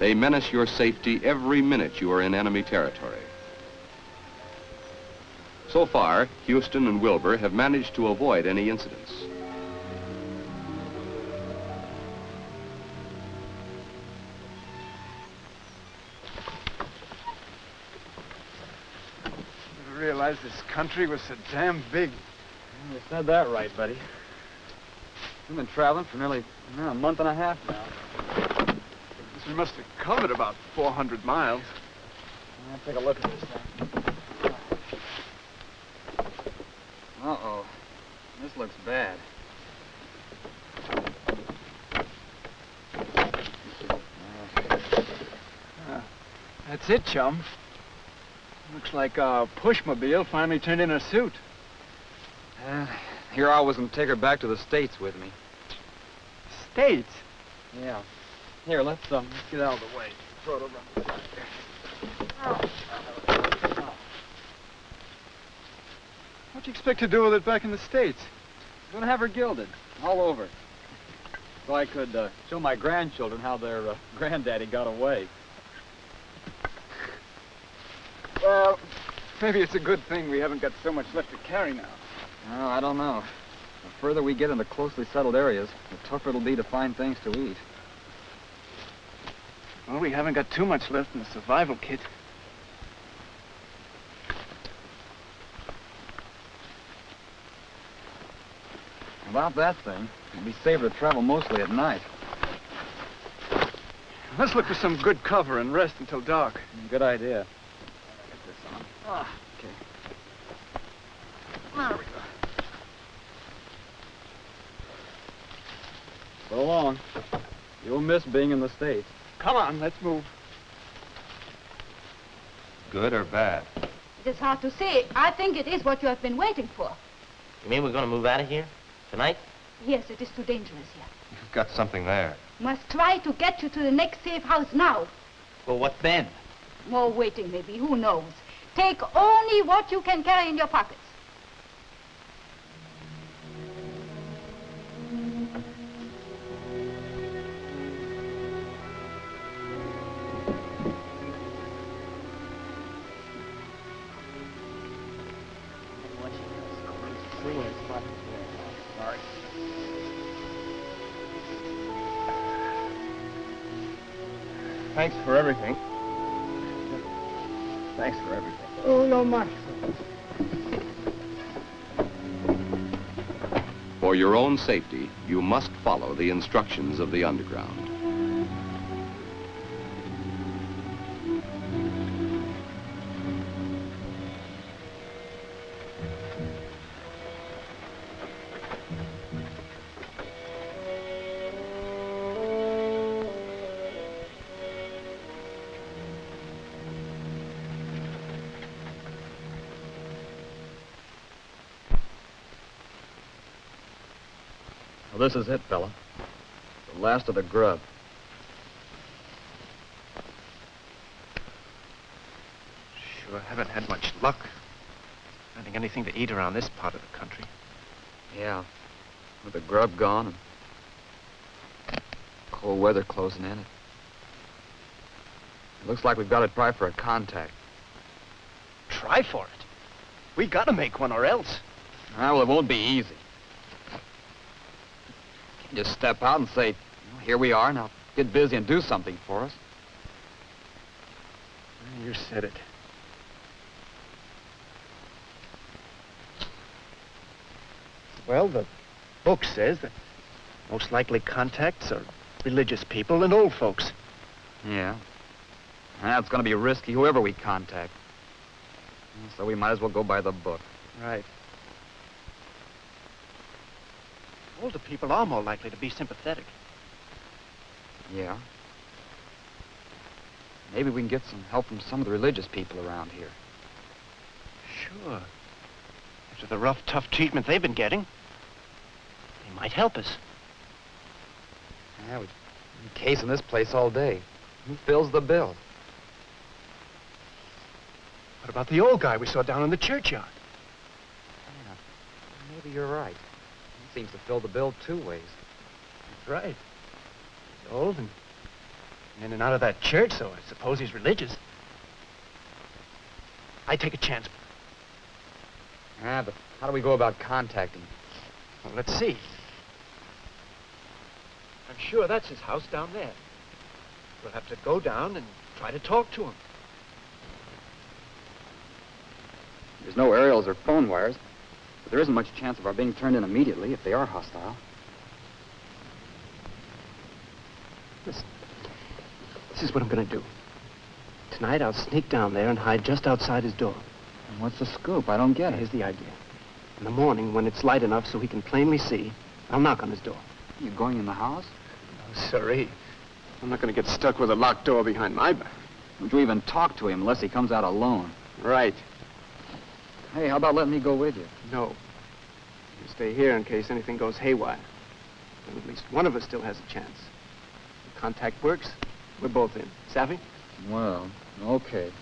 B: They menace your safety every minute you are in enemy territory. So far, Houston and Wilbur have managed to avoid any incidents.
H: Never realized this country was so damn big.
E: You said that right, buddy. We've been traveling for nearly a month and a half now.
H: We must have covered about 400 miles.
E: I'll take a look at this thing. Uh-oh. This looks bad.
H: That's it, chum. Looks like our pushmobile finally turned in a suit.
E: Here I was going to take her back to the States with me.
H: States?
E: Yeah. Here, let's get out of the way. Throw it over on the side.
H: What do you expect to do with it back in the States?
E: I'm going to have her gilded, all over. So I could show my grandchildren how their granddaddy got away.
H: Well, maybe it's a good thing we haven't got so much left to carry now.
E: Oh, I don't know. The further we get into closely settled areas, the tougher it'll be to find things to eat.
H: Well, we haven't got too much left in the survival kit.
E: About that thing, it'd be safer to travel mostly at night.
H: Let's look for some good cover and rest until dark.
E: Good idea. Get this on.
H: Ah,
E: okay.
H: There we go.
E: So long. You'll miss being in the States.
H: Come on, let's move.
M: Good or bad?
L: It is hard to say. I think it is what you have been waiting for.
O: You mean we're going to move out of here? Tonight?
L: Yes, it is too dangerous here.
M: You've got something there.
L: Must try to get you to the next safe house now.
N: Well, what then?
L: More waiting, maybe. Who knows? Take only what you can carry in your pockets.
O: Sorry.
M: Thanks for everything. Thanks for everything.
F: Oh, no más.
B: For your own safety, you must follow the instructions of the underground.
E: Well, this is it, fella. The last of the grub.
K: Sure haven't had much luck finding anything to eat around this part of the country.
E: Yeah. With the grub gone and cold weather closing in, it looks like we've got to try for a contact.
K: Try for it. We gotta make one or else.
E: Well, it won't be easy. Can't just step out and say, here we are, now get busy and do something for us.
K: You said it. Well, the book says that most likely contacts are religious people and old folks.
E: Yeah. That's going to be risky, whoever we contact. So we might as well go by the book.
K: Right. Older people are more likely to be sympathetic.
E: Yeah. Maybe we can get some help from some of the religious people around here.
K: Sure. After the rough, tough treatment they've been getting, they might help us.
E: Yeah, we've been casing this place all day. Who fills the bill?
K: What about the old guy we saw down in the churchyard?
E: Yeah, maybe you're right. He seems to fill the bill two ways.
K: That's right. He's old and in and out of that church, so I suppose he's religious. I take a chance.
E: Yeah, but how do we go about contacting him?
K: Well, let's see. I'm sure that's his house down there. We'll have to go down and try to talk to him.
E: There's no aerials or phone wires, but there isn't much chance of our being turned in immediately if they are hostile.
K: Listen, this is what I'm gonna do. Tonight I'll sneak down there and hide just outside his door.
E: And what's the scoop? I don't get it.
K: Here's the idea. In the morning, when it's light enough so he can plainly see, I'll knock on his door.
E: You going in the house?
K: No, sirree. I'm not gonna get stuck with a locked door behind my back.
E: Don't you even talk to him unless he comes out alone.
K: Right.
E: Hey, how about letting me go with you?
K: No. You stay here in case anything goes haywire. Then at least one of us still has a chance. If the contact works, we're both in. Savvy?
E: Well, okay.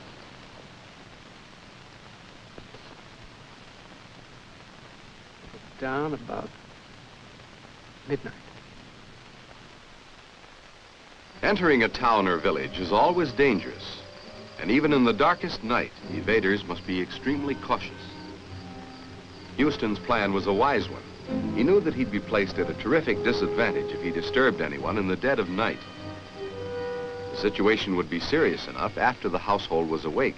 K: Down about midnight.
B: Entering a town or village is always dangerous. And even in the darkest night, evaders must be extremely cautious. Houston's plan was a wise one. He knew that he'd be placed at a terrific disadvantage if he disturbed anyone in the dead of night. The situation would be serious enough after the household was awake.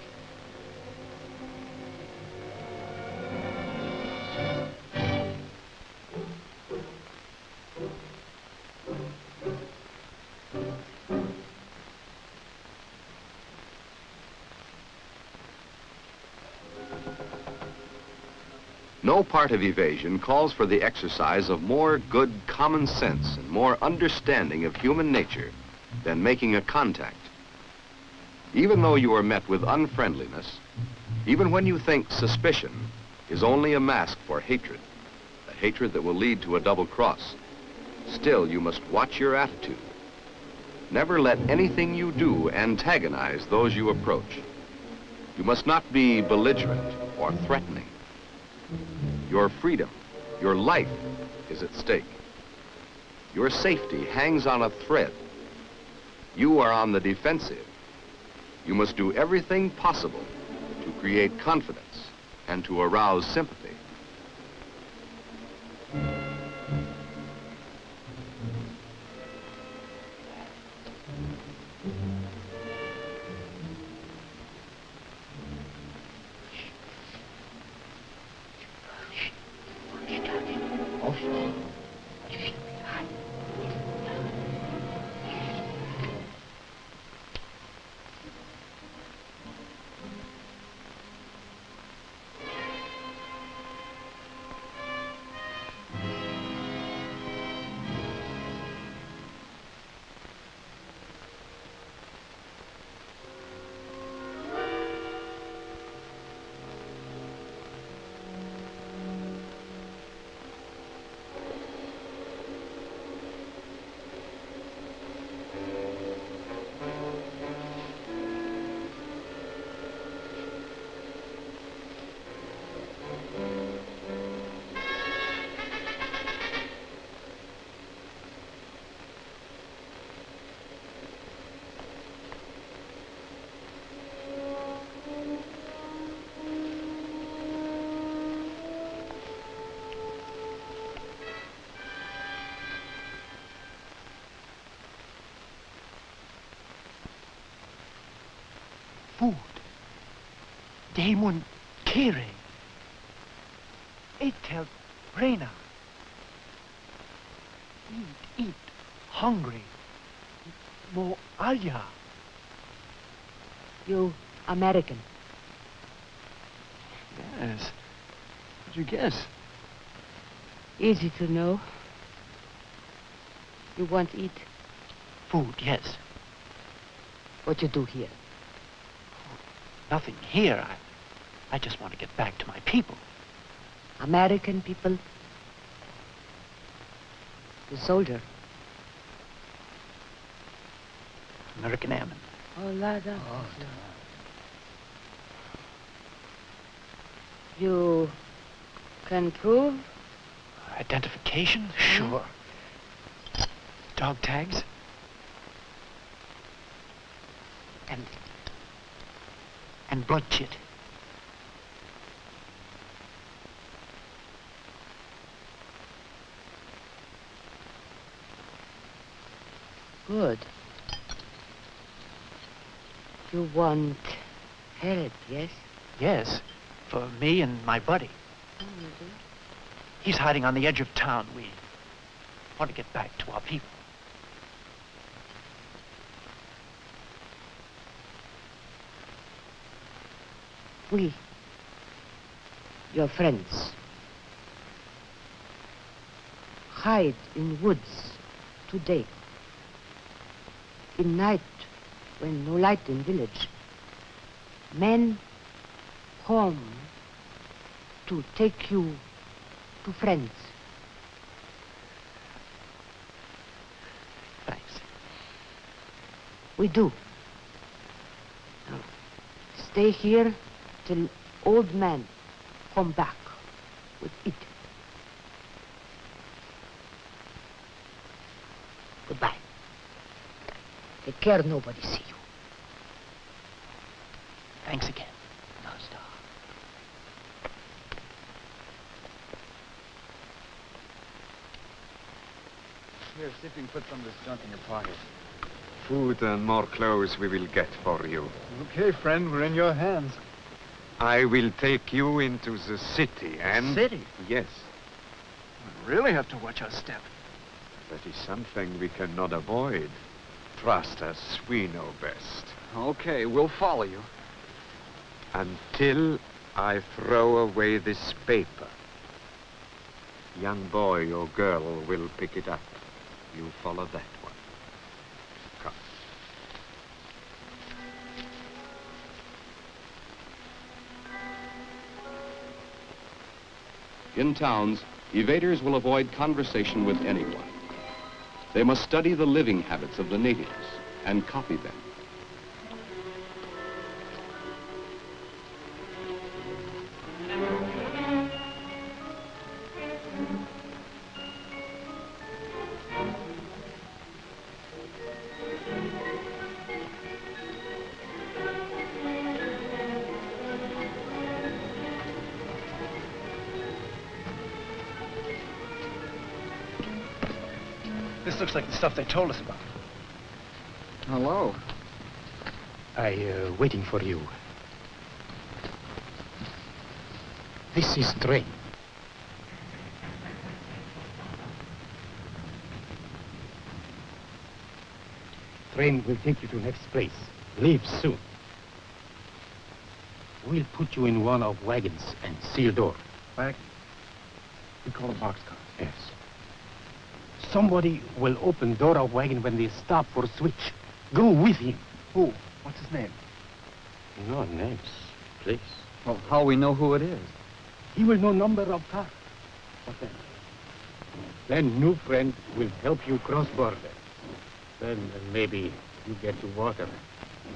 B: No part of evasion calls for the exercise of more good common sense and more understanding of human nature than making a contact. Even though you are met with unfriendliness, even when you think suspicion is only a mask for hatred, a hatred that will lead to a double cross, still you must watch your attitude. Never let anything you do antagonize those you approach. You must not be belligerent or threatening. Your freedom, your life is at stake. Your safety hangs on a thread. You are on the defensive. You must do everything possible to create confidence and to arouse sympathy.
H: food. Demon kere. Etel prena. Eat, hungry. Mo alya.
Q: You American?
H: Yes. What'd you guess?
Q: Easy to know. You want to eat?
H: Food, yes.
Q: What you do here?
H: Nothing here. I just want to get back to my people.
Q: American people? The soldier?
H: American airman.
Q: Oh, Lada. You can prove?
H: Identification? Sure. Dog tags? And blood chit.
Q: Good. You want help, yes?
H: Yes, for me and my buddy. He's hiding on the edge of town. We want to get back to our people.
Q: We, your friends, hide in woods today. In night, when no light in village, men come to take you to friends.
H: Thanks.
Q: We do. Now, stay here till old man come back with it. Goodbye. Take care nobody see you.
H: Thanks again.
Q: No star.
C: Here, see if you can put some of this junk in your pocket.
B: Food and more clothes we will get for you.
K: Okay, friend, we're in your hands.
B: I will take you into the city and...
K: City?
B: Yes.
K: We really have to watch our step.
B: That is something we cannot avoid. Trust us, we know best.
K: Okay, we'll follow you.
B: Until I throw away this paper. Young boy or girl will pick it up. You follow that one. Come.
R: In towns, evaders will avoid conversation with anyone. They must study the living habits of the natives and copy them.
H: This looks like the stuff they told us about.
K: Hello.
J: Waiting for you. This is train. Train will take you to next place. Leave soon. We'll put you in one of wagons and seal door.
K: Wagon? We call it boxcar.
J: Yes. Somebody will open door of wagon when they stop for switch. Go with him.
K: Who? What's his name?
J: No names, please.
K: Well, how we know who it is?
J: He will know number of car. What then? Then new friend will help you cross border. Then maybe you get to water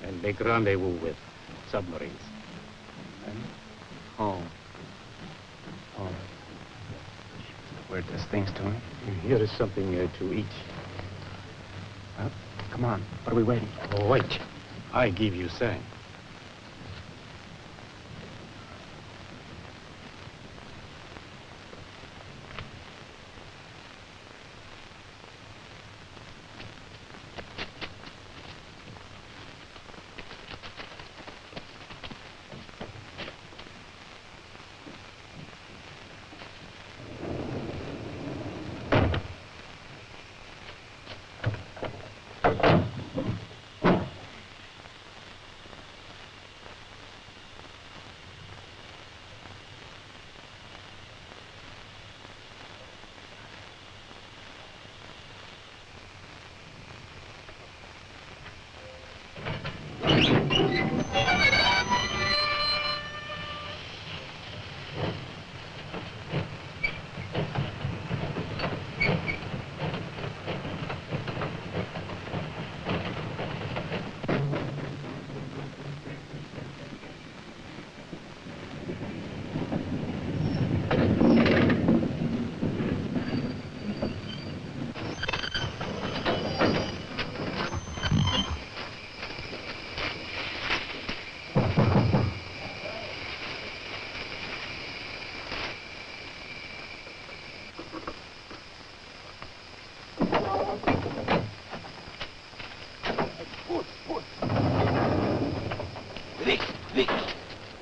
J: and make rendezvous with submarines.
K: And home. Home. Where does things to me?
J: Here is something to eat.
K: Well, come on. What are we waiting for?
J: Oh, wait. I give you sign.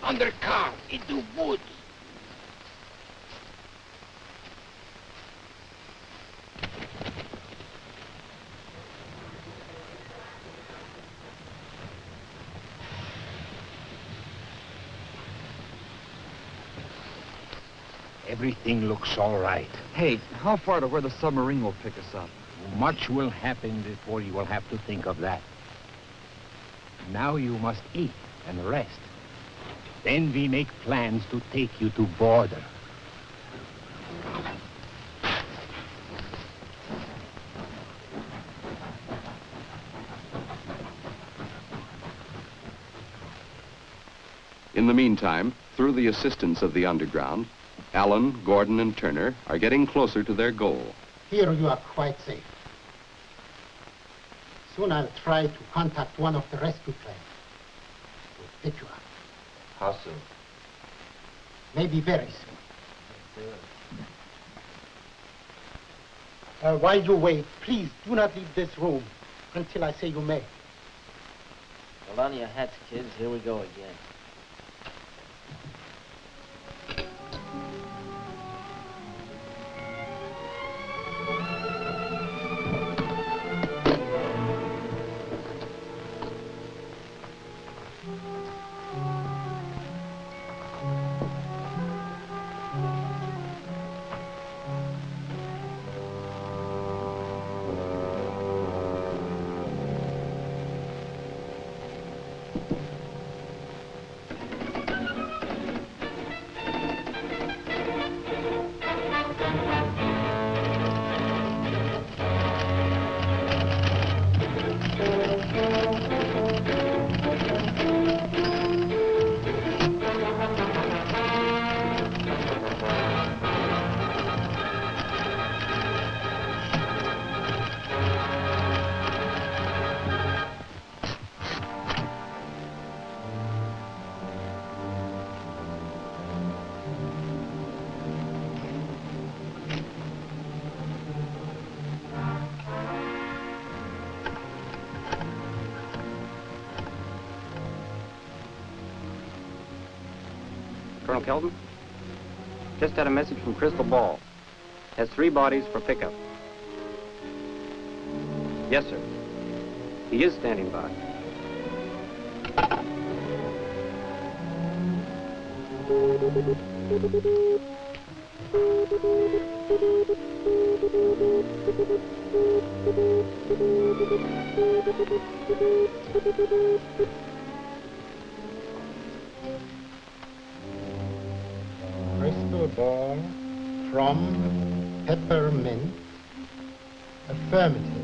A: Under car, into woods.
J: Everything looks all right.
D: Hey, how far to where the submarine will pick us up?
J: Much will happen before you will have to think of that. Now you must eat and rest. Then we make plans to take you to border.
R: In the meantime, through the assistance of the underground, Allen, Gordon, and Turner are getting closer to their goal.
F: Here you are quite safe. Soon I'll try to contact one of the rescue planes to pick you up.
O: How soon?
F: Maybe very soon. While you wait, please do not leave this room until I say you may.
O: Hold on to your hats, kids. Here we go again.
S: Colonel Kelton? Just had a message from Crystal Ball. Has 3 bodies for pickup. Yes, sir. He is standing by.
F: Crystal Ball from Peppermint. Affirmative.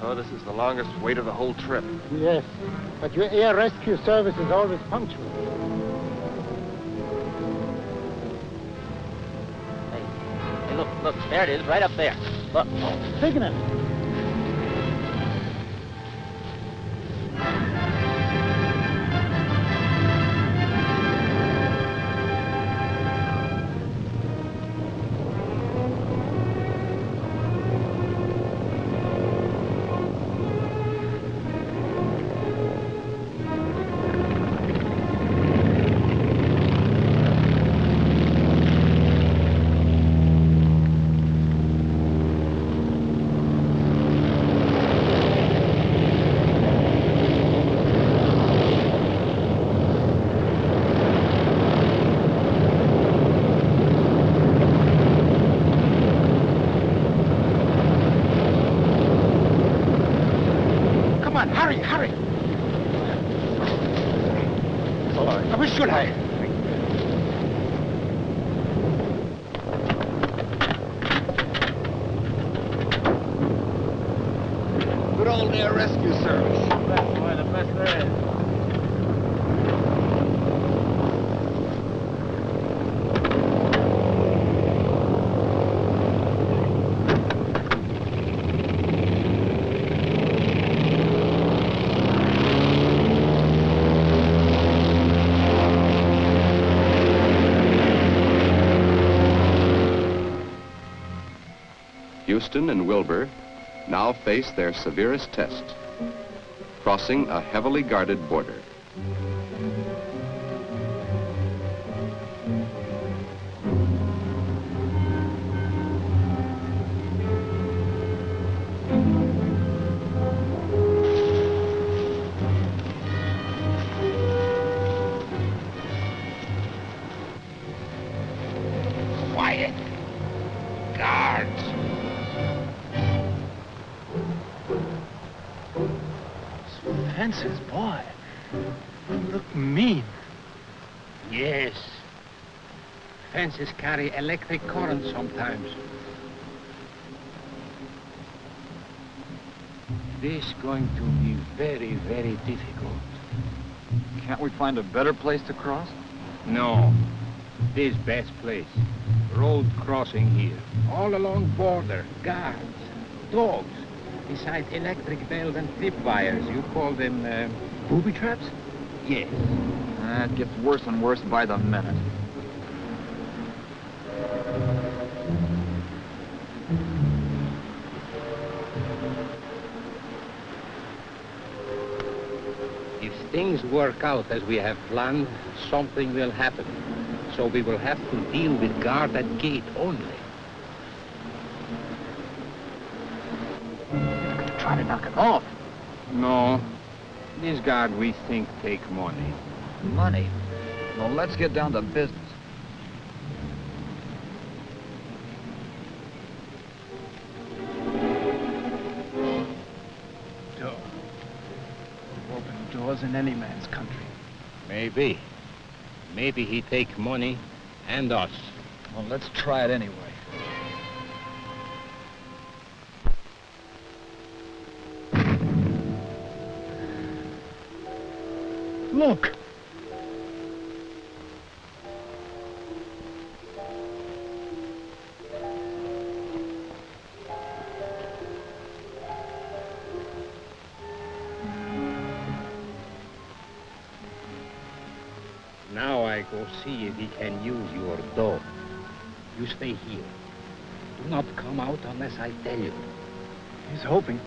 M: Oh, this is the longest wait of the whole trip.
F: Yes, but your air rescue service is always punctual.
O: Hey, look, there it is, right up there. Look.
F: Big enough. Hurry!
J: All right.
F: I wish you like.
C: air rescue service.
J: That's why the best there is.
R: Houston and Wilbur now face their severest test, crossing a heavily guarded border.
A: Quiet. Guards.
H: Fences, boy. Look mean.
J: Yes. Fences carry electric current sometimes. This is going to be very, very difficult.
K: Can't we find a better place to cross?
J: No. This best place. Road crossing here. All along border. Guards. Dogs. Beside electric bells and tripwires. You call them, booby traps? Yes.
K: It gets worse and worse by the minute.
J: If things work out as we have planned, something will happen. So we will have to deal with guard at gate only.
H: Try to knock him off.
J: No. This guard, we think, take money.
K: Money? Well, let's get down to business.
H: Door. Open doors in any man's country.
J: Maybe. Maybe he take money and us.
K: Well, let's try it anyway.
H: Look!
J: Now I go see if he can use your door. You stay here. Do not come out unless I tell you.
H: He's hoping.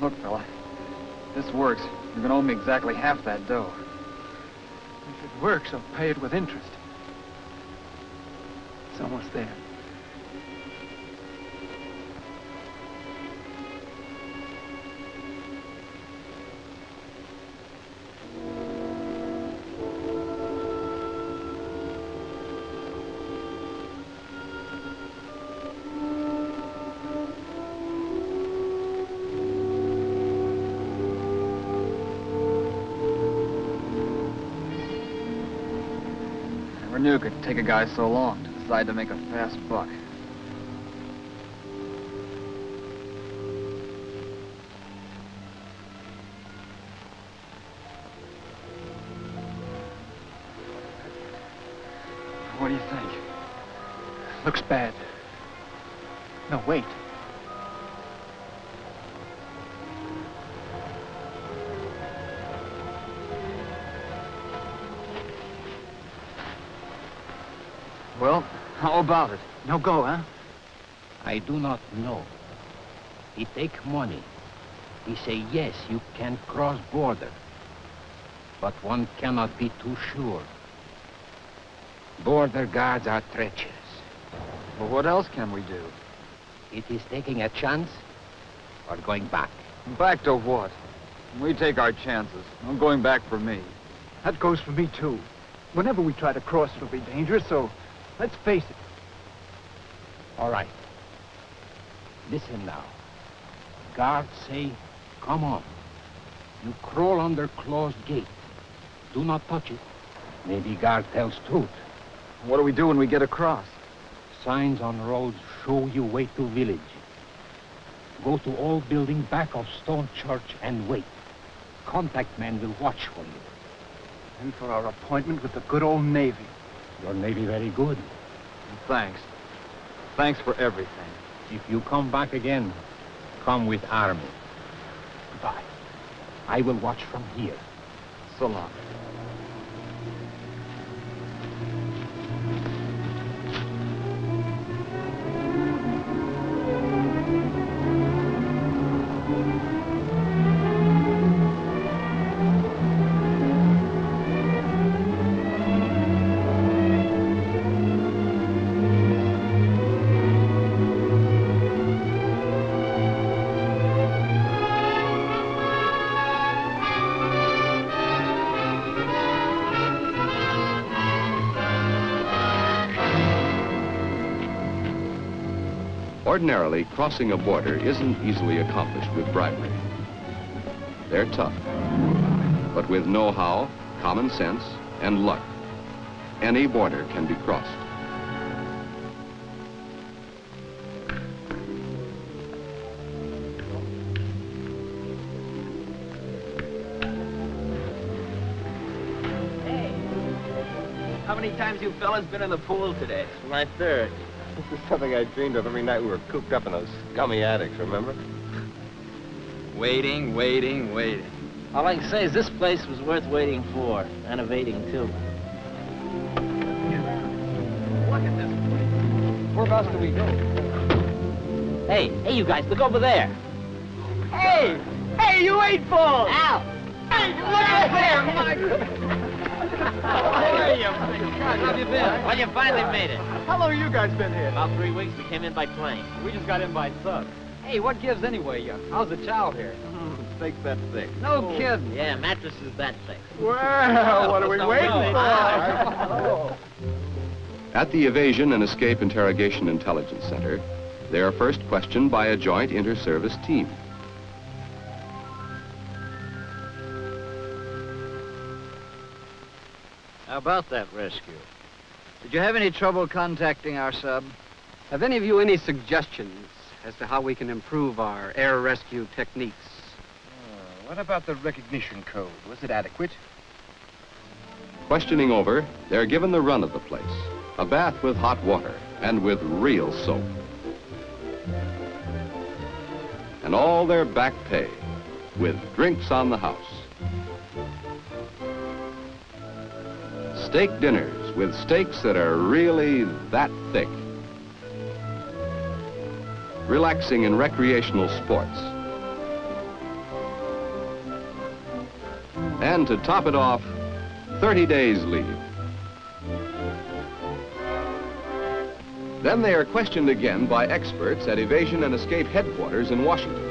K: Look, fella. If this works, you're gonna owe me exactly half that dough.
H: If it works, I'll pay it with interest. It's almost there.
K: Never knew it could take a guy so long to decide to make a fast buck. What do you think?
H: Looks bad. No, wait.
K: Well, how about it?
H: No go, huh?
J: I do not know. He take money. He say, yes, you can cross border. But one cannot be too sure. Border guards are treacherous.
K: But what else can we do?
J: It is taking a chance or going back.
K: Back to what? We take our chances. No going back for me.
H: That goes for me, too. Whenever we try to cross, it'll be dangerous, so let's face it.
J: All right. Listen now. Guards say, come on. You crawl under closed gate. Do not touch it. Maybe guard tells truth.
K: What do we do when we get across?
J: Signs on roads show you way to village. Go to old building back of stone church and wait. Contact men will watch for you.
K: And for our appointment with the good old Navy.
J: Your Navy very good.
K: Thanks. Thanks for everything.
J: If you come back again, come with army. Goodbye. I will watch from here.
K: So long.
R: Ordinarily, crossing a border isn't easily accomplished with bribery. They're tough, but with know-how, common sense, and luck, any border can be crossed.
N: How many times you fellas been in the pool today?
O: It's my third. This is something I dreamed of every night we were cooped up in those scummy attics, remember?
N: Waiting, waiting, waiting.
O: All I can say is this place was worth waiting for, and evading, too.
N: Look at this place. Whereabouts do we go?
O: Hey, you guys, look over there.
N: Hey! Hey, you eight balls!
O: Ow!
N: Hey, look at there, Mike! How are you? How have you been?
O: Well, you finally made it.
N: How long have you guys been here?
O: About 3 weeks. We came in by plane.
N: We just got in by tug. Hey, what gives anyway? How's the chow here?
O: Steak's that thick.
N: No kidding.
O: Yeah, mattress is that thick.
N: Well, what are we waiting for?
R: At the Evasion and Escape Interrogation Intelligence Center, they are first questioned by a joint inter-service team.
T: How about that rescue? Did you have any trouble contacting our sub?
K: Have any of you any suggestions as to how we can improve our air rescue techniques?
A: What about the recognition code? Was it adequate?
R: Questioning over, they're given the run of the place. A bath with hot water and with real soap. And all their back pay with drinks on the house. Steak dinners with steaks that are really that thick. Relaxing in recreational sports. And to top it off, 30 days leave. Then they are questioned again by experts at Evasion and Escape headquarters in Washington.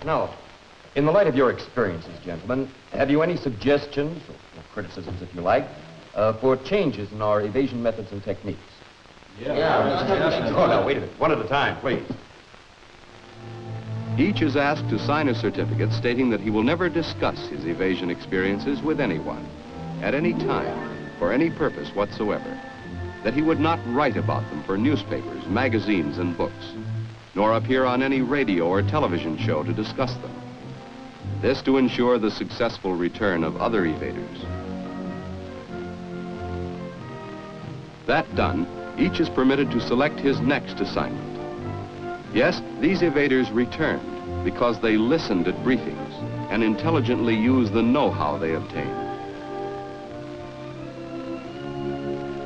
I: Now, in the light of your experiences, gentlemen, have you any suggestions, or criticisms if you like, for changes in our evasion methods and techniques?
R: Yeah.
I: Oh, now, wait a minute. One at a time, please.
R: Each is asked to sign a certificate stating that he will never discuss his evasion experiences with anyone, at any time, for any purpose whatsoever. That he would not write about them for newspapers, magazines, and books, nor appear on any radio or television show to discuss them. This to ensure the successful return of other evaders. That done, each is permitted to select his next assignment. Yes, these evaders returned because they listened at briefings and intelligently used the know-how they obtained.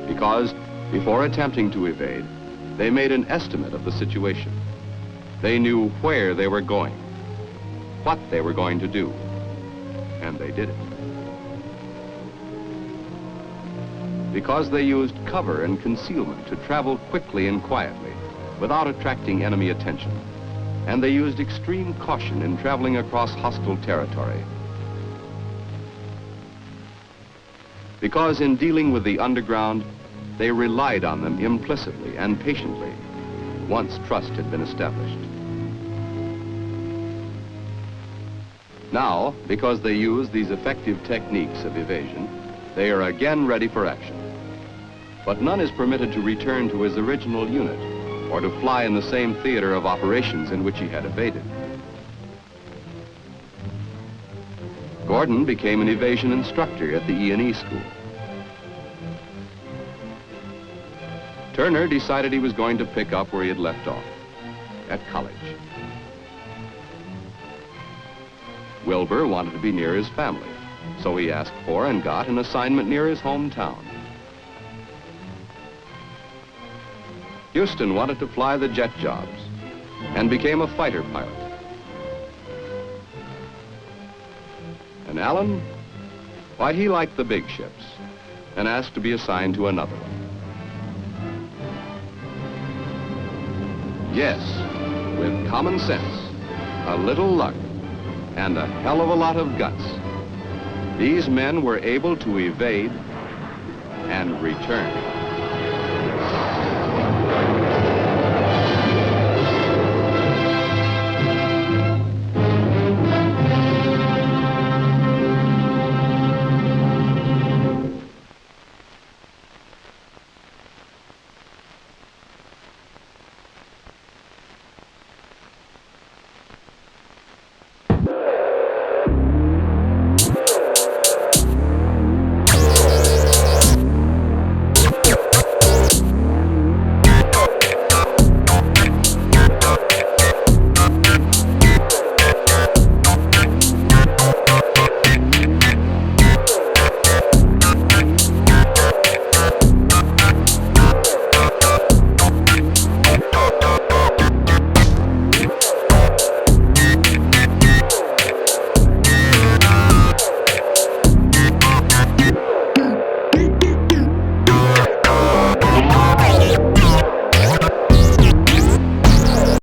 R: Because, before attempting to evade, they made an estimate of the situation. They knew where they were going, what they were going to do, and they did it. Because they used cover and concealment to travel quickly and quietly, without attracting enemy attention. And they used extreme caution in traveling across hostile territory. because in dealing with the underground, they relied on them implicitly and patiently, once trust had been established. Now, because they use these effective techniques of evasion, they are again ready for action. But none is permitted to return to his original unit or to fly in the same theater of operations in which he had evaded. Gordon became an evasion instructor at the E&E school. Turner decided he was going to pick up where he had left off, at college. Wilbur wanted to be near his family, so he asked for and got an assignment near his hometown. Houston wanted to fly the jet jobs and became a fighter pilot. And Allen, why, he liked the big ships and asked to be assigned to another one. Yes, with common sense, a little luck, and a hell of a lot of guts, these men were able to evade and return.